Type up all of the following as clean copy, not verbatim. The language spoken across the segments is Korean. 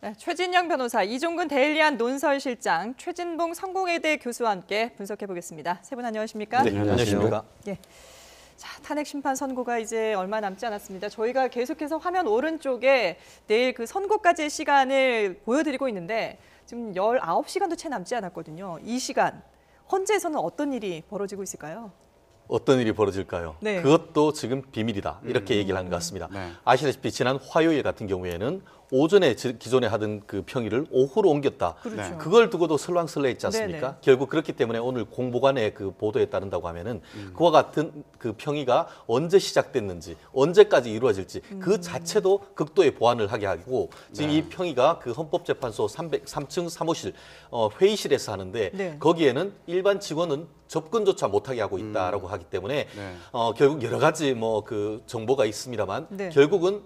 네, 최진영 변호사, 이종근 데일리안 논설실장, 최진봉 성공회대 교수와 함께 분석해 보겠습니다. 세 분 안녕하십니까? 네, 안녕하십니까? 예. 자, 탄핵 심판 선고가 이제 얼마 남지 않았습니다. 저희가 계속해서 화면 오른쪽에 내일 그 선고까지의 시간을 보여드리고 있는데 지금 19시간도 채 남지 않았거든요. 이 시간, 헌재에서는 어떤 일이 벌어지고 있을까요? 어떤 일이 벌어질까요? 네. 그것도 지금 비밀이다. 이렇게 얘기를 하는 것 같습니다. 네. 아시다시피 지난 화요일 같은 경우에는 오전에 기존에 하던 그 평일을 오후로 옮겼다. 그렇죠. 그걸 두고도 설왕설래했지 않습니까? 네네. 결국 그렇기 때문에 오늘 공보관의 그 보도에 따른다고 하면은 그와 같은 그 평의가 언제 시작됐는지, 언제까지 이루어질지 그 자체도 극도의 보완을 하게 하고 지금 이 평의가 그 헌법재판소 3층 사무실 회의실에서 하는데 네. 거기에는 일반 직원은 접근조차 못하게 하고 있다라고 하기 때문에 네. 결국 여러 가지 뭐 그 정보가 있습니다만 네. 결국은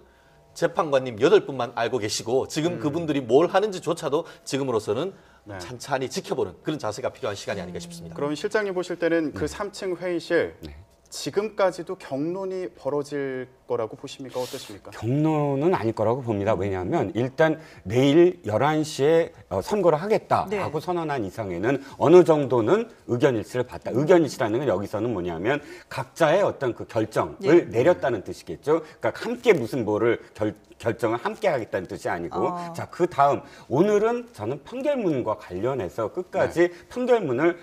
재판관님 8분만 알고 계시고 지금 그분들이 뭘 하는지조차도 지금으로서는 네. 찬찬히 지켜보는 그런 자세가 필요한 시간이 아닌가 싶습니다. 그럼 실장님 보실 때는 그 3층 회의실 지금까지도 경론이 벌어질 거라고 보십니까? 어떠십니까? 경로는 아닐 거라고 봅니다. 왜냐하면 일단 내일 11시에 선고를 하겠다라고 네. 선언한 이상에는 어느 정도는 의견일치를 봤다. 의견일치라는 건 여기서는 뭐냐면 각자의 어떤 그 결정을 예. 내렸다는 뜻이겠죠. 그러니까 함께 무슨 뭐를 결정을 함께 하겠다는 뜻이 아니고 자, 그 다음 오늘은 저는 판결문과 관련해서 끝까지 판결문을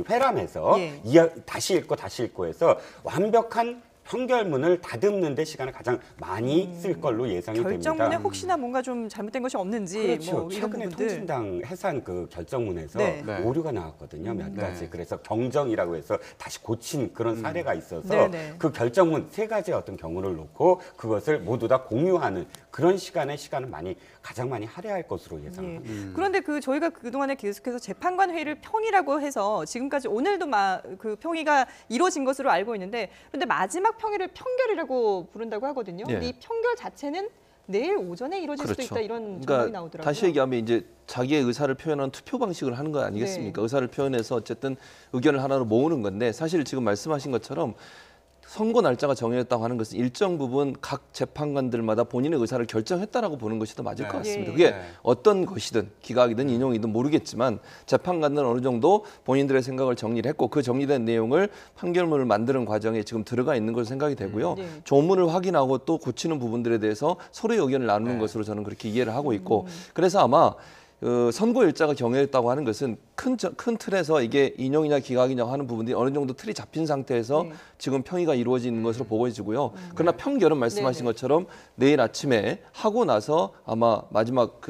회람해서 예. 다시 읽고 해서 완벽한 판결문을 다듬는 데 시간을 가장 많이 쓸 걸로 예상이 결정문에 됩니다. 혹시나 뭔가 좀 잘못된 것이 없는지 그렇죠. 뭐 이런 최근에 부분들. 통신당 해산 그 결정문에서 네. 네. 오류가 나왔거든요. 몇 가지. 네. 그래서 경정이라고 해서 다시 고친 그런 사례가 있어서 네네. 그 결정문 세 가지의 어떤 경우를 놓고 그것을 모두 다 공유하는 그런 시간을 많이 가장 많이 할애할 것으로 예상합니다. 예. 그런데 그 저희가 그동안에 계속해서 재판관 회의를 평이라고 해서 지금까지 오늘도 그 평의가 이루어진 것으로 알고 있는데 그런데 마지막 평의를 평결이라고 부른다고 하거든요. 예. 근데 이 평결 자체는 내일 오전에 이루어질 수도 있다 이런 전망이 나오더라고요. 다시 얘기하면 이제 자기의 의사를 표현하는 투표 방식을 하는 거 아니겠습니까? 네. 의사를 표현해서 어쨌든 의견을 하나로 모으는 건데 사실 지금 말씀하신 것처럼 선고 날짜가 정해졌다고 하는 것은 일정 부분 각 재판관들마다 본인의 의사를 결정했다라고 보는 것이 더 맞을 것 같습니다. 예. 그게 네. 어떤 것이든 기각이든 인용이든 모르겠지만 재판관들은 어느 정도 본인들의 생각을 정리를 했고 그 정리된 내용을 판결문을 만드는 과정에 지금 들어가 있는 것으로 생각이 되고요. 네. 조문을 확인하고 또 고치는 부분들에 대해서 서로의 의견을 나누는 네. 것으로 저는 그렇게 이해를 하고 있고 그래서 아마 선고 일자가 정해졌다고 하는 것은 큰 틀에서 이게 인용이냐 기각이냐 하는 부분들이 어느 정도 틀이 잡힌 상태에서 네. 지금 평의가 이루어지는 것으로 보고지고요. 그러나 평결은 말씀하신 네네. 것처럼 내일 아침에 하고 나서 아마 마지막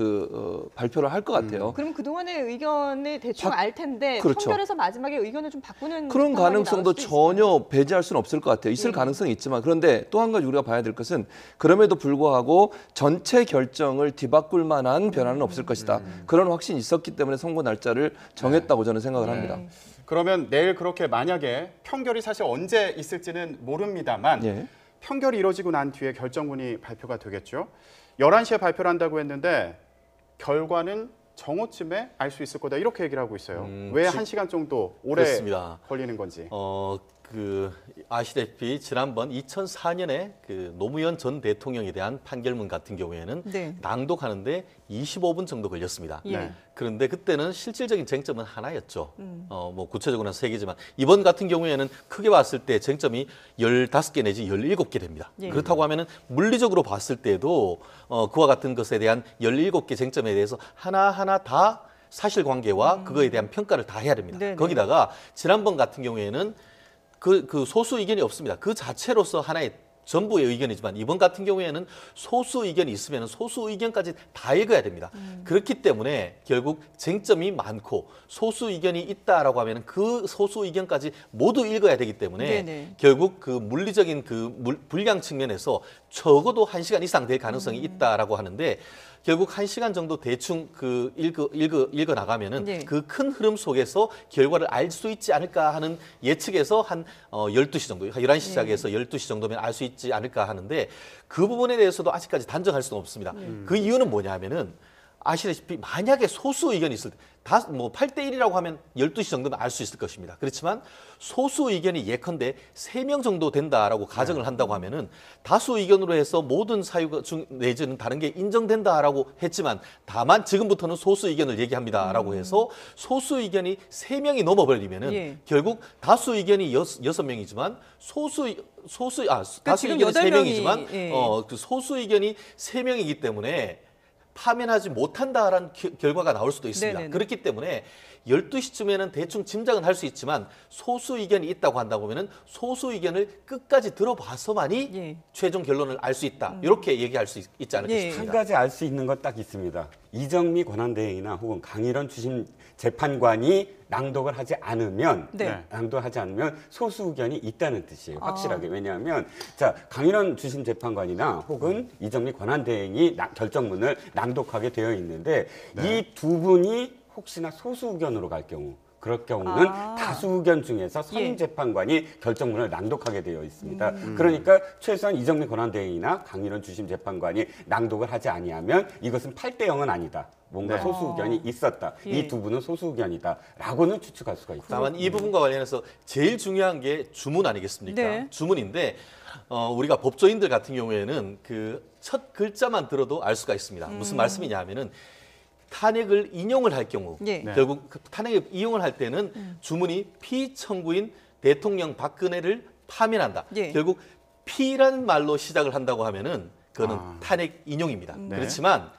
발표를 할 것 같아요. 그럼 그동안의 의견을 대충 알 텐데 그렇죠. 평결에서 마지막에 의견을 좀 바꾸는 그런 상황이 가능성도 나올 수도 있을까요? 전혀 배제할 수는 없을 것 같아요. 있을 예. 가능성이 있지만 그런데 또 한 가지 우리가 봐야 될 것은 그럼에도 불구하고 전체 결정을 뒤바꿀 만한 변화는 없을 것이다. 그런 확신이 있었기 때문에 선고 날짜를 정했다고 저는 생각을 합니다. 그러면 내일 그렇게 만약에 평결이 사실 언제 있을지는 모릅니다만 예. 평결이 이루어지고 난 뒤에 결정문이 발표가 되겠죠. 11시에 발표를 한다고 했는데 결과는 정오쯤에 알 수 있을 거다 이렇게 얘기를 하고 있어요. 왜 1시간 정도 오래 그렇습니다. 걸리는 건지. 아시다시피 지난번 2004년에 그 노무현 전 대통령에 대한 판결문 같은 경우에는 네. 낭독하는데 25분 정도 걸렸습니다. 예. 네. 그런데 그때는 실질적인 쟁점은 하나였죠. 뭐 구체적으로는 세 개지만 이번 같은 경우에는 크게 봤을 때 쟁점이 15개 내지 17개 됩니다. 예. 그렇다고 하면은 물리적으로 봤을 때도 그와 같은 것에 대한 17개 쟁점에 대해서 하나하나 다 사실관계와 그거에 대한 평가를 다 해야 됩니다. 네네. 거기다가 지난번 같은 경우에는 그 소수 의견이 없습니다. 그 자체로서 하나의 전부의 의견이지만 이번 같은 경우에는 소수 의견이 있으면 소수 의견까지 다 읽어야 됩니다. 그렇기 때문에 결국 쟁점이 많고 소수 의견이 있다라고 하면 그 소수 의견까지 모두 읽어야 되기 때문에 네네. 결국 그 물리적인 분량 측면에서 적어도 1시간 이상 될 가능성이 있다라고 하는데 결국 1시간 정도 대충 읽어 나가면은 네. 그 큰 흐름 속에서 결과를 알 수 있지 않을까 하는 예측에서 한 12시 정도, 11시 시작해서 12시 정도면 알 수 있지 않을까 하는데 그 부분에 대해서도 아직까지 단정할 수는 없습니다. 그 이유는 뭐냐 하면은 아시다시피 만약에 소수 의견이 있을 때 뭐 8대 1이라고 하면 12시 정도면 알 수 있을 것입니다. 그렇지만 소수 의견이 예컨대 3명 정도 된다라고 가정을 한다고 하면은 다수 의견으로 해서 모든 사유가 내지는 다른 게 인정된다라고 했지만 다만 지금부터는 소수 의견을 얘기합니다라고 해서 소수 의견이 3명이 넘어버리면은 예. 결국 다수 의견이 6명이지만 다수 지금 의견이 8명이, 3명이지만 예. 그 소수 의견이 3명이기 때문에 파면하지 못한다라는 결과가 나올 수도 있습니다. 네네네. 그렇기 때문에 12시쯤에는 대충 짐작은 할 수 있지만 소수 의견이 있다고 한다 보면은 소수 의견을 끝까지 들어봐서만이 예. 최종 결론을 알 수 있다. 이렇게 얘기할 수 있지 않을까 예. 한 싶습니다. 가지 알 수 있는 것 딱 있습니다. 이정미 권한대행이나 혹은 강일원 주심 재판관이 낭독을 하지 않으면 네. 낭독하지 않으면 소수 의견이 있다는 뜻이에요. 확실하게. 왜냐하면 자 강일원 주심 재판관이나 혹은 이정미 권한대행이 결정문을 낭독하게 되어 있는데 이 두 분이 혹시나 소수 의견으로 갈 경우 그럴 경우는 다수 의견 중에서 선임 재판관이 결정문을 낭독하게 되어 있습니다. 그러니까 최소한 이정미 권한대행이나 강일원 주심 재판관이 낭독을 하지 아니하면 이것은 8대 0은 아니다. 뭔가 네. 소수 의견이 있었다. 예. 이 두 분은 소수 의견이다라고는 추측할 수가 있다. 다만 이 부분과 관련해서 제일 중요한 게 주문 아니겠습니까? 네. 주문인데 우리가 법조인들 같은 경우에는 그 첫 글자만 들어도 알 수가 있습니다. 무슨 말씀이냐 하면은 탄핵을 인용을 할 경우 예. 네. 결국 그 탄핵을 이용을 할 때는 주문이 피청구인 대통령 박근혜를 파면한다. 예. 결국 피란 말로 시작을 한다고 하면은 그거는 아. 탄핵 인용입니다. 네. 그렇지만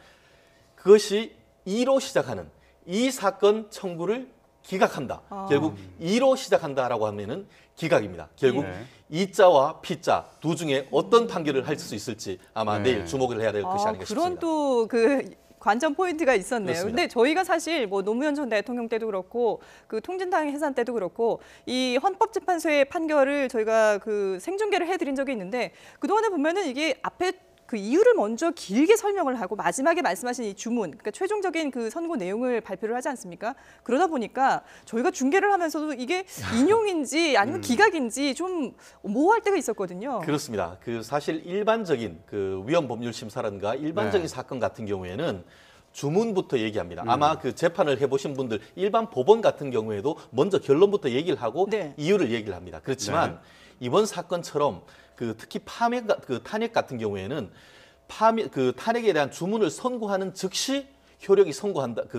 그것이 이로 시작하는 이 사건 청구를 기각한다. 결국 이로 시작한다라고 하면은 기각입니다. 결국 네. 이자와 피자 두 중에 어떤 판결을 할 수 있을지 아마 네. 내일 주목을 해야 될 것이 아닌가 그런 싶습니다. 또 그 관전 포인트가 있었네요. 그렇습니다. 근데 저희가 사실 뭐 노무현 전 대통령 때도 그렇고 그 통진당 해산 때도 그렇고 이 헌법재판소의 판결을 저희가 그 생중계를 해드린 적이 있는데 그동안에 보면은 이게 앞에 그 이유를 먼저 길게 설명을 하고 마지막에 말씀하신 이 주문, 그러니까 최종적인 그 선고 내용을 발표를 하지 않습니까? 그러다 보니까 저희가 중계를 하면서도 이게 인용인지 아니면 기각인지 좀 모호할 때가 있었거든요. 그렇습니다. 그 사실 일반적인 그 위헌 법률 심사라든가 일반적인 네. 사건 같은 경우에는 주문부터 얘기합니다. 아마 그 재판을 해보신 분들 일반 법원 같은 경우에도 먼저 결론부터 얘기를 하고 네. 이유를 얘기를 합니다. 그렇지만 이번 사건처럼 그 특히 그 탄핵 같은 경우에는 그 탄핵에 대한 주문을 선고하는 즉시 효력이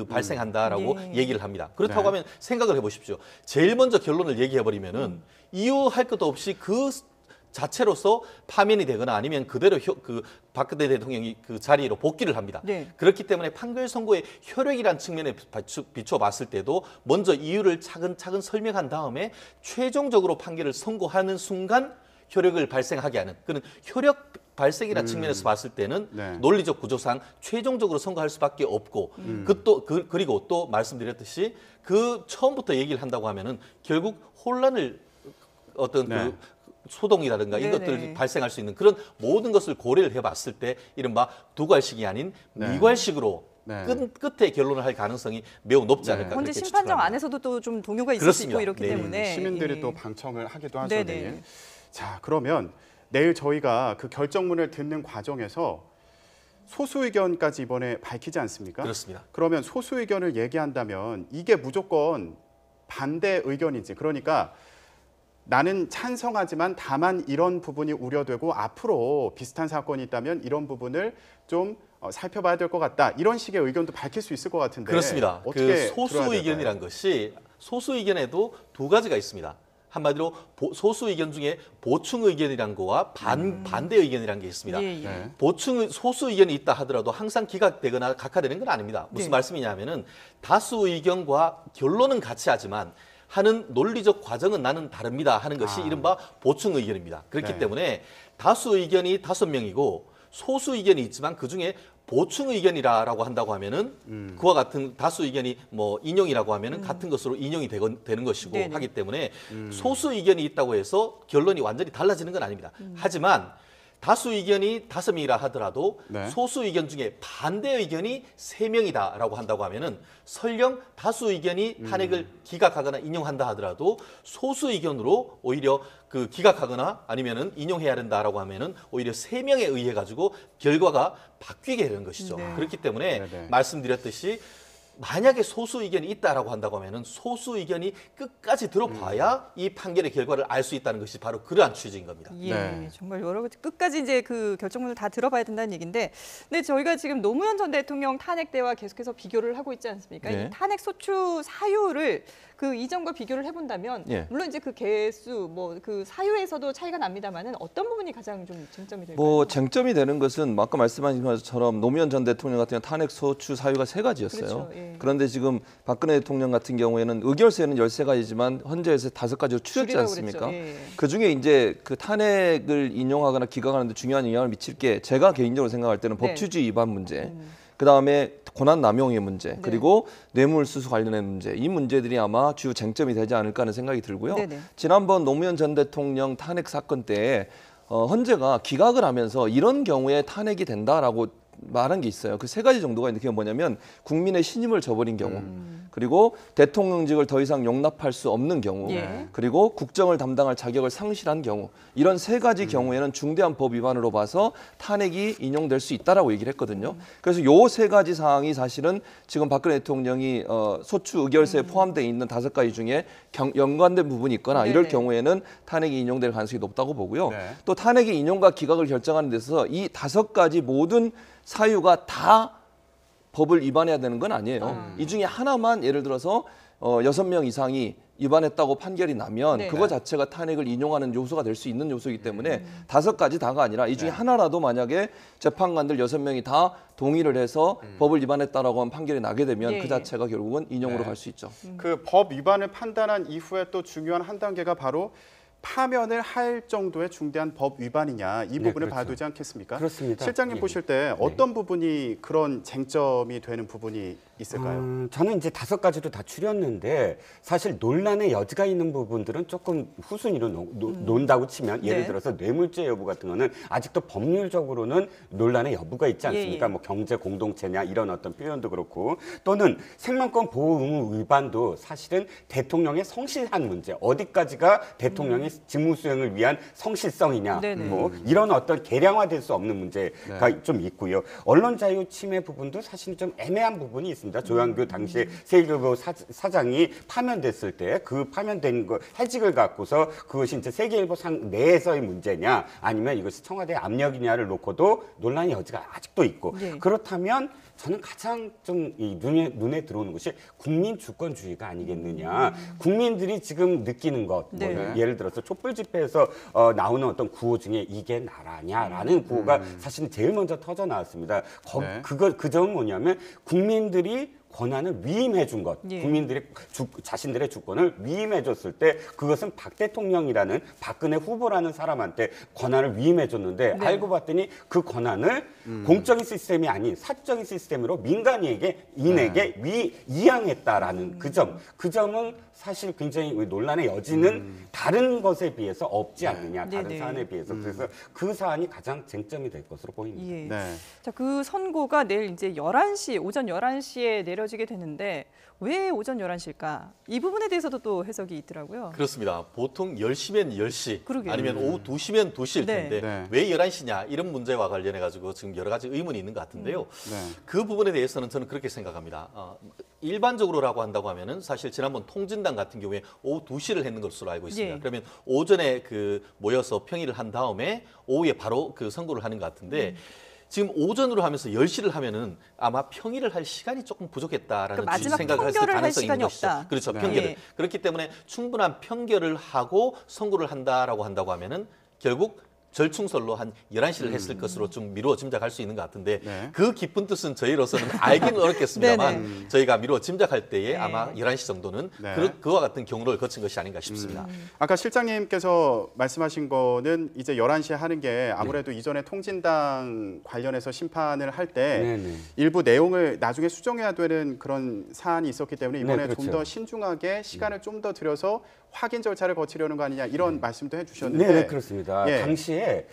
발생한다라고 예. 얘기를 합니다. 그렇다고 네. 하면 생각을 해보십시오. 제일 먼저 결론을 얘기해버리면은 이유할 것도 없이 그 자체로서 파면이 되거나 아니면 그대로 그 박근혜 대통령이 그 자리로 복귀를 합니다. 네. 그렇기 때문에 판결 선고의 효력이란 측면에 비춰봤을 때도 먼저 이유를 차근차근 설명한 다음에 최종적으로 판결을 선고하는 순간 효력을 발생하게 하는 그런 효력 발생이라는 측면에서 봤을 때는 네. 논리적 구조상 최종적으로 선고할 수밖에 없고 그리고 또 말씀드렸듯이 그 처음부터 얘기를 한다고 하면은 결국 혼란을 어떤 네. 그 소동이라든가 네네. 이것들이 발생할 수 있는 그런 모든 것을 고려를 해봤을 때 이른바 두괄식이 아닌 네. 미괄식으로 네. 끝에 결론을 할 가능성이 매우 높지 네. 않을까 현재 그렇게 심판정 추측합니다. 안에서도 또 좀 동요가 있을 수 그렇습니다. 있고 이렇기 네. 때문에 시민들이 예. 또 방청을 하기도 하죠. 네네. 내일. 자, 그러면 내일 저희가 그 결정문을 듣는 과정에서 소수 의견까지 이번에 밝히지 않습니까? 그렇습니다. 그러면 소수 의견을 얘기한다면 이게 무조건 반대 의견이지. 그러니까 나는 찬성하지만 다만 이런 부분이 우려되고 앞으로 비슷한 사건이 있다면 이런 부분을 좀 살펴봐야 될 것 같다. 이런 식의 의견도 밝힐 수 있을 것 같은데 그렇습니다. 어떻게 그 들어야 소수 될까요? 의견이란 것이 소수 의견에도 두 가지가 있습니다. 한마디로 소수 의견 중에 보충 의견이란 거와 반대 의견이란 게 있습니다. 예, 예. 네. 소수 의견이 있다 하더라도 항상 기각되거나 각하되는 건 아닙니다. 무슨 네. 말씀이냐면은 다수 의견과 결론은 같이 하지만 하는 논리적 과정은 나는 다릅니다 하는 것이 이른바 보충 의견입니다. 그렇기 네. 때문에 다수 의견이 5명이고 소수 의견이 있지만 그중에 보충 의견이라고 한다고 하면은 그와 같은 다수 의견이 뭐 인용이라고 하면은 같은 것으로 인용이 되는 것이고 네네. 하기 때문에 소수 의견이 있다고 해서 결론이 완전히 달라지는 건 아닙니다. 하지만 다수 의견이 5명이라 하더라도 네. 소수 의견 중에 반대 의견이 3명이다라고 한다고 하면은 설령 다수 의견이 탄핵을 기각하거나 인용한다 하더라도 소수 의견으로 오히려 그 기각하거나 아니면은 인용해야 된다라고 하면은 오히려 3명에 의해 가지고 결과가 바뀌게 되는 것이죠. 네. 그렇기 때문에 네네. 말씀드렸듯이 만약에 소수 의견이 있다라고 한다고 하면은 소수 의견이 끝까지 들어봐야 이 판결의 결과를 알 수 있다는 것이 바로 그러한 취지인 겁니다. 예, 네. 정말 여러 가지 끝까지 이제 그 결정문을 다 들어봐야 된다는 얘기인데, 근데 저희가 지금 노무현 전 대통령 탄핵 때와 계속해서 비교를 하고 있지 않습니까? 네. 이 탄핵 소추 사유를 그 이전과 비교를 해본다면, 예. 물론 이제 그 개수, 뭐 그 사유에서도 차이가 납니다만은 어떤 부분이 가장 좀 쟁점이 될까요? 뭐 쟁점이 되는 것은 아까 말씀하신 것처럼 노무현 전 대통령 같은 경우 탄핵 소추 사유가 3가지였어요. 그렇죠, 예. 그런데 지금 박근혜 대통령 같은 경우에는 의결서에는 13가지지만 헌재에서 5가지로 줄였지 줄이라고 않습니까? 그랬죠. 예. 그 중에 이제 그 탄핵을 인용하거나 기각하는데 중요한 영향을 미칠 게 제가 개인적으로 생각할 때는 네. 법치주의 위반 문제, 그 다음에 권한 남용의 문제, 네. 그리고 뇌물수수 관련된 문제, 이 문제들이 아마 주요 쟁점이 되지 않을까 하는 생각이 들고요. 네네. 지난번 노무현 전 대통령 탄핵 사건 때 헌재가 기각을 하면서 이런 경우에 탄핵이 된다라고 말한 게 있어요. 그 3가지 정도가 있는데 그게 뭐냐면 국민의 신임을 저버린 경우, 그리고 대통령직을 더 이상 용납할 수 없는 경우, 예. 그리고 국정을 담당할 자격을 상실한 경우, 이런 3가지 경우에는 중대한 법 위반으로 봐서 탄핵이 인용될 수 있다라고 얘기를 했거든요. 그래서 요 3가지 사항이 사실은 지금 박근혜 대통령이 소추 의결서에 포함되어 있는 5가지 중에 연관된 부분이 있거나 이럴 네네. 경우에는 탄핵이 인용될 가능성이 높다고 보고요. 네. 또 탄핵의 인용과 기각을 결정하는 데서 이 5가지 모든 사유가 다 법을 위반해야 되는 건 아니에요. 이 중에 하나만 예를 들어서 6명 이상이 위반했다고 판결이 나면 네. 그거 자체가 탄핵을 인용하는 요소가 될 수 있는 요소이기 때문에 5가지 다가 아니라 이 중에 하나라도 만약에 재판관들 6명이 다 동의를 해서 법을 위반했다라고 한 판결이 나게 되면 예. 그 자체가 결국은 인용으로 네. 갈 수 있죠. 그 법 위반을 판단한 이후에 또 중요한 한 단계가 바로 파면을 할 정도의 중대한 법 위반이냐 이 부분을 그렇죠. 봐야 되지 않겠습니까? 그렇습니다. 실장님 예. 보실 때 어떤 부분이 그런 쟁점이 되는 부분이 있을까요? 저는 이제 5가지도 다 추렸는데 사실 논란의 여지가 있는 부분들은 조금 후순위로 논다고 치면 예를 네. 들어서 뇌물죄 여부 같은 거는 아직도 법률적으로는 논란의 여부가 있지 않습니까? 예. 뭐 경제 공동체냐 이런 어떤 표현도 그렇고 또는 생명권 보호 의무 위반도 사실은 대통령의 성실한 문제 어디까지가 대통령의 직무 수행을 위한 성실성이냐 네네. 뭐 이런 어떤 계량화될 수 없는 문제가 좀 있고요. 언론 자유 침해 부분도 사실 좀 애매한 부분이 있습니다. 조양교 당시에 세계일보 사장이 파면됐을 때 그 파면된 거 해직을 갖고서 그것이 이제 세계일보 상 내에서의 문제냐 아니면 이것이 청와대 압력이냐를 놓고도 논란의 여지가 아직도 있고 네. 그렇다면 저는 가장 좀 이 눈에 들어오는 것이 국민 주권주의가 아니겠느냐. 국민들이 지금 느끼는 것, 뭐 네. 예를 들어서 촛불 집회에서 나오는 어떤 구호 중에 이게 나라냐라는 구호가 사실 제일 먼저 터져 나왔습니다. 네. 그 점은 뭐냐면 국민들이 권한을 위임해 준 것, 예. 국민들이 자신들의 주권을 위임해 줬을 때 그것은 박 대통령이라는 박근혜 후보라는 사람한테 권한을 위임해 줬는데 네. 알고 봤더니 그 권한을 공적인 시스템이 아닌 사적인 시스템으로 민간인에게 이양했다라는 그 점은 사실 굉장히 논란의 여지는 다른 것에 비해서 없지 않느냐, 다른 네네. 사안에 비해서. 그래서 그 사안이 가장 쟁점이 될 것으로 보입니다. 예. 네. 자, 그 선고가 내일 이제 11시, 오전 11시에 내려지게 되는데 왜 오전 11시일까? 이 부분에 대해서도 또 해석이 있더라고요. 그렇습니다. 보통 10시면 10시 그러게요. 아니면 오후 2시면 2시일 네. 텐데 네. 왜 11시냐 이런 문제와 관련해 가지고 지금 여러 가지 의문이 있는 것 같은데요. 네. 그 부분에 대해서는 저는 그렇게 생각합니다. 일반적으로라고 한다고 하면은 사실 지난번 통진당 같은 경우에 오후 2시를 했는 것으로 알고 있습니다. 예. 그러면 오전에 그 모여서 평의를 한 다음에 오후에 바로 그 선고를 하는 것 같은데 지금 오전으로 하면서 10시를 하면은 아마 평의를 할 시간이 조금 부족했다라는 그러니까 마지막 생각을 했을 판결을 할 가능성이 있는 시간이 것이죠. 없다. 그렇죠. 네. 평결을. 예. 그렇기 때문에 충분한 평결을 하고 선고를 한다라고 한다고 하면은 결국 절충설로 한 11시를 했을 것으로 좀 미루어 짐작할 수 있는 것 같은데 네. 그 깊은 뜻은 저희로서는 알기는 어렵겠습니다만 저희가 미루어 짐작할 때에 네. 아마 11시 정도는 네. 그와 같은 경로를 거친 것이 아닌가 싶습니다. 아까 실장님께서 말씀하신 거는 이제 11시에 하는 게 아무래도 이전에 통진당 관련해서 심판을 할 때 네네. 일부 내용을 나중에 수정해야 되는 그런 사안이 있었기 때문에 이번에 네, 좀 그렇죠. 더 신중하게 시간을 좀 더 들여서 확인 절차를 거치려는 거 아니냐 이런 말씀도 해주셨는데 네, 그렇습니다. 예. 당시에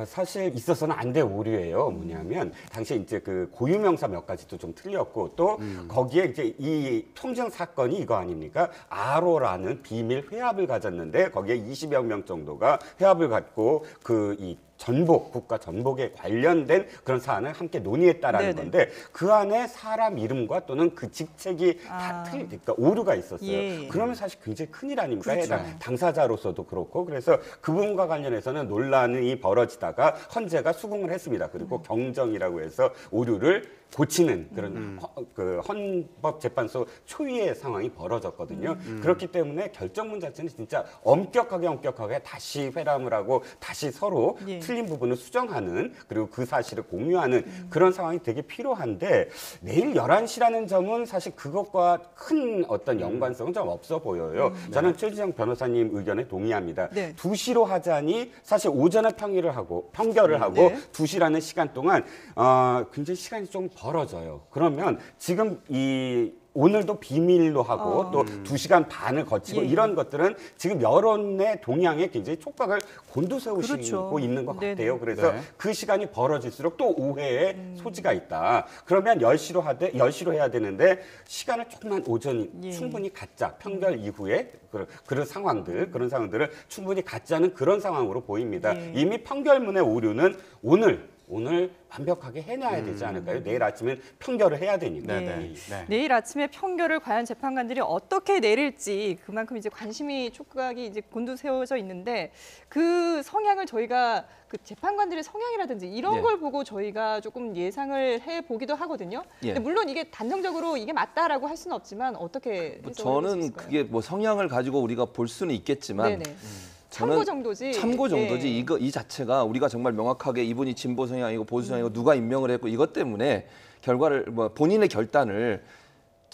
사실 있어서는 안 될 오류예요. 뭐냐면 당시 이제 그 고유명사 몇 가지도 좀 틀렸고 또 거기에 이제 이 통정 사건이 이거 아닙니까? 아로라는 비밀 회합을 가졌는데 거기에 20여 명 정도가 회합을 갖고 그 이 전복, 국가 전복에 관련된 그런 사안을 함께 논의했다라는 네네. 건데 그 안에 사람 이름과 또는 그 직책이 다 그러니까 오류가 있었어요. 예. 그러면 사실 굉장히 큰일 아닙니까? 그렇죠. 해당 당사자로서도 그렇고 그래서 그분과 관련해서는 논란이 벌어지다가 헌재가 수긍을 했습니다. 그리고 경정이라고 해서 오류를 고치는 그런 그 헌법재판소 초유의 상황이 벌어졌거든요. 그렇기 때문에 결정문 자체는 진짜 엄격하게 다시 회람을 하고 다시 서로 예. 틀린 부분을 수정하는 그리고 그 사실을 공유하는 그런 상황이 되게 필요한데 내일 11시라는 점은 사실 그것과 큰 어떤 연관성은 좀 없어 보여요. 저는 최진영 변호사님 의견에 동의합니다. 네. 2시로 하자니 사실 오전에 평결을 하고 2시라는 시간 동안 굉장히 시간이 좀 벌어져요. 그러면 지금 오늘도 비밀로 하고 또 2시간 반을 거치고 예. 이런 것들은 지금 여론의 동향에 굉장히 촉각을 곤두세우시고 그렇죠. 있는 것 네네. 같아요. 그래서 네. 그 시간이 벌어질수록 또 오해의 소지가 있다. 그러면 10시로 해야 되는데 시간을 조금만 오전이 예. 충분히 갖자. 평결 이후에 그런 상황들을 충분히 갖자는 그런 상황으로 보입니다. 예. 이미 판결문의 오류는 오늘 완벽하게 해내야 되지 않을까요? 내일 아침엔 평결을 해야 되니까. 네. 네. 네. 내일 아침에 평결을 과연 재판관들이 어떻게 내릴지 그만큼 이제 관심이 촉각이 이제 곤두세워져 있는데 그 성향을 저희가 그 재판관들의 성향이라든지 이런 예. 걸 보고 저희가 조금 예상을 해 보기도 하거든요. 예. 근데 물론 이게 단정적으로 이게 맞다라고 할 수는 없지만 어떻게 해석을 저는 해볼 수 있을까요? 그게 뭐 성향을 가지고 우리가 볼 수는 있겠지만 네네. 저는 참고 정도지. 참고 정도지 예. 이 자체가 우리가 정말 명확하게 이분이 진보 성향이고 보수 성향이고 누가 임명을 했고 이것 때문에 결과를 뭐 본인의 결단을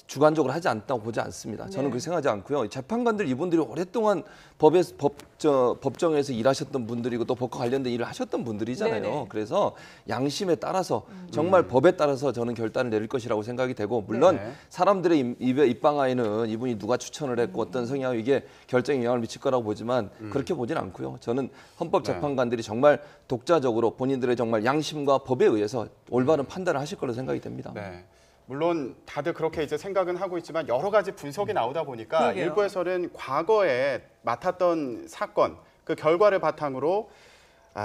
주관적으로 하지 않다고 보지 않습니다. 저는 네. 그렇게 생각하지 않고요. 재판관들 이분들이 오랫동안 법정에서 일하셨던 분들이고 또 법과 관련된 일을 하셨던 분들이잖아요. 네네. 그래서 양심에 따라서 정말 법에 따라서 저는 결단을 내릴 것이라고 생각이 되고 물론 네. 사람들의 입에 입방아에는 이분이 누가 추천을 했고 어떤 성향이 이게 결정에 영향을 미칠 거라고 보지만 그렇게 보진 않고요. 저는 헌법 재판관들이 정말 독자적으로 본인들의 정말 양심과 법에 의해서 올바른 판단을 하실 걸로 생각이 됩니다. 네. 물론 다들 그렇게 이제 생각은 하고 있지만 여러 가지 분석이 나오다 보니까 그러게요. 일부에서는 과거에 맡았던 사건 그 결과를 바탕으로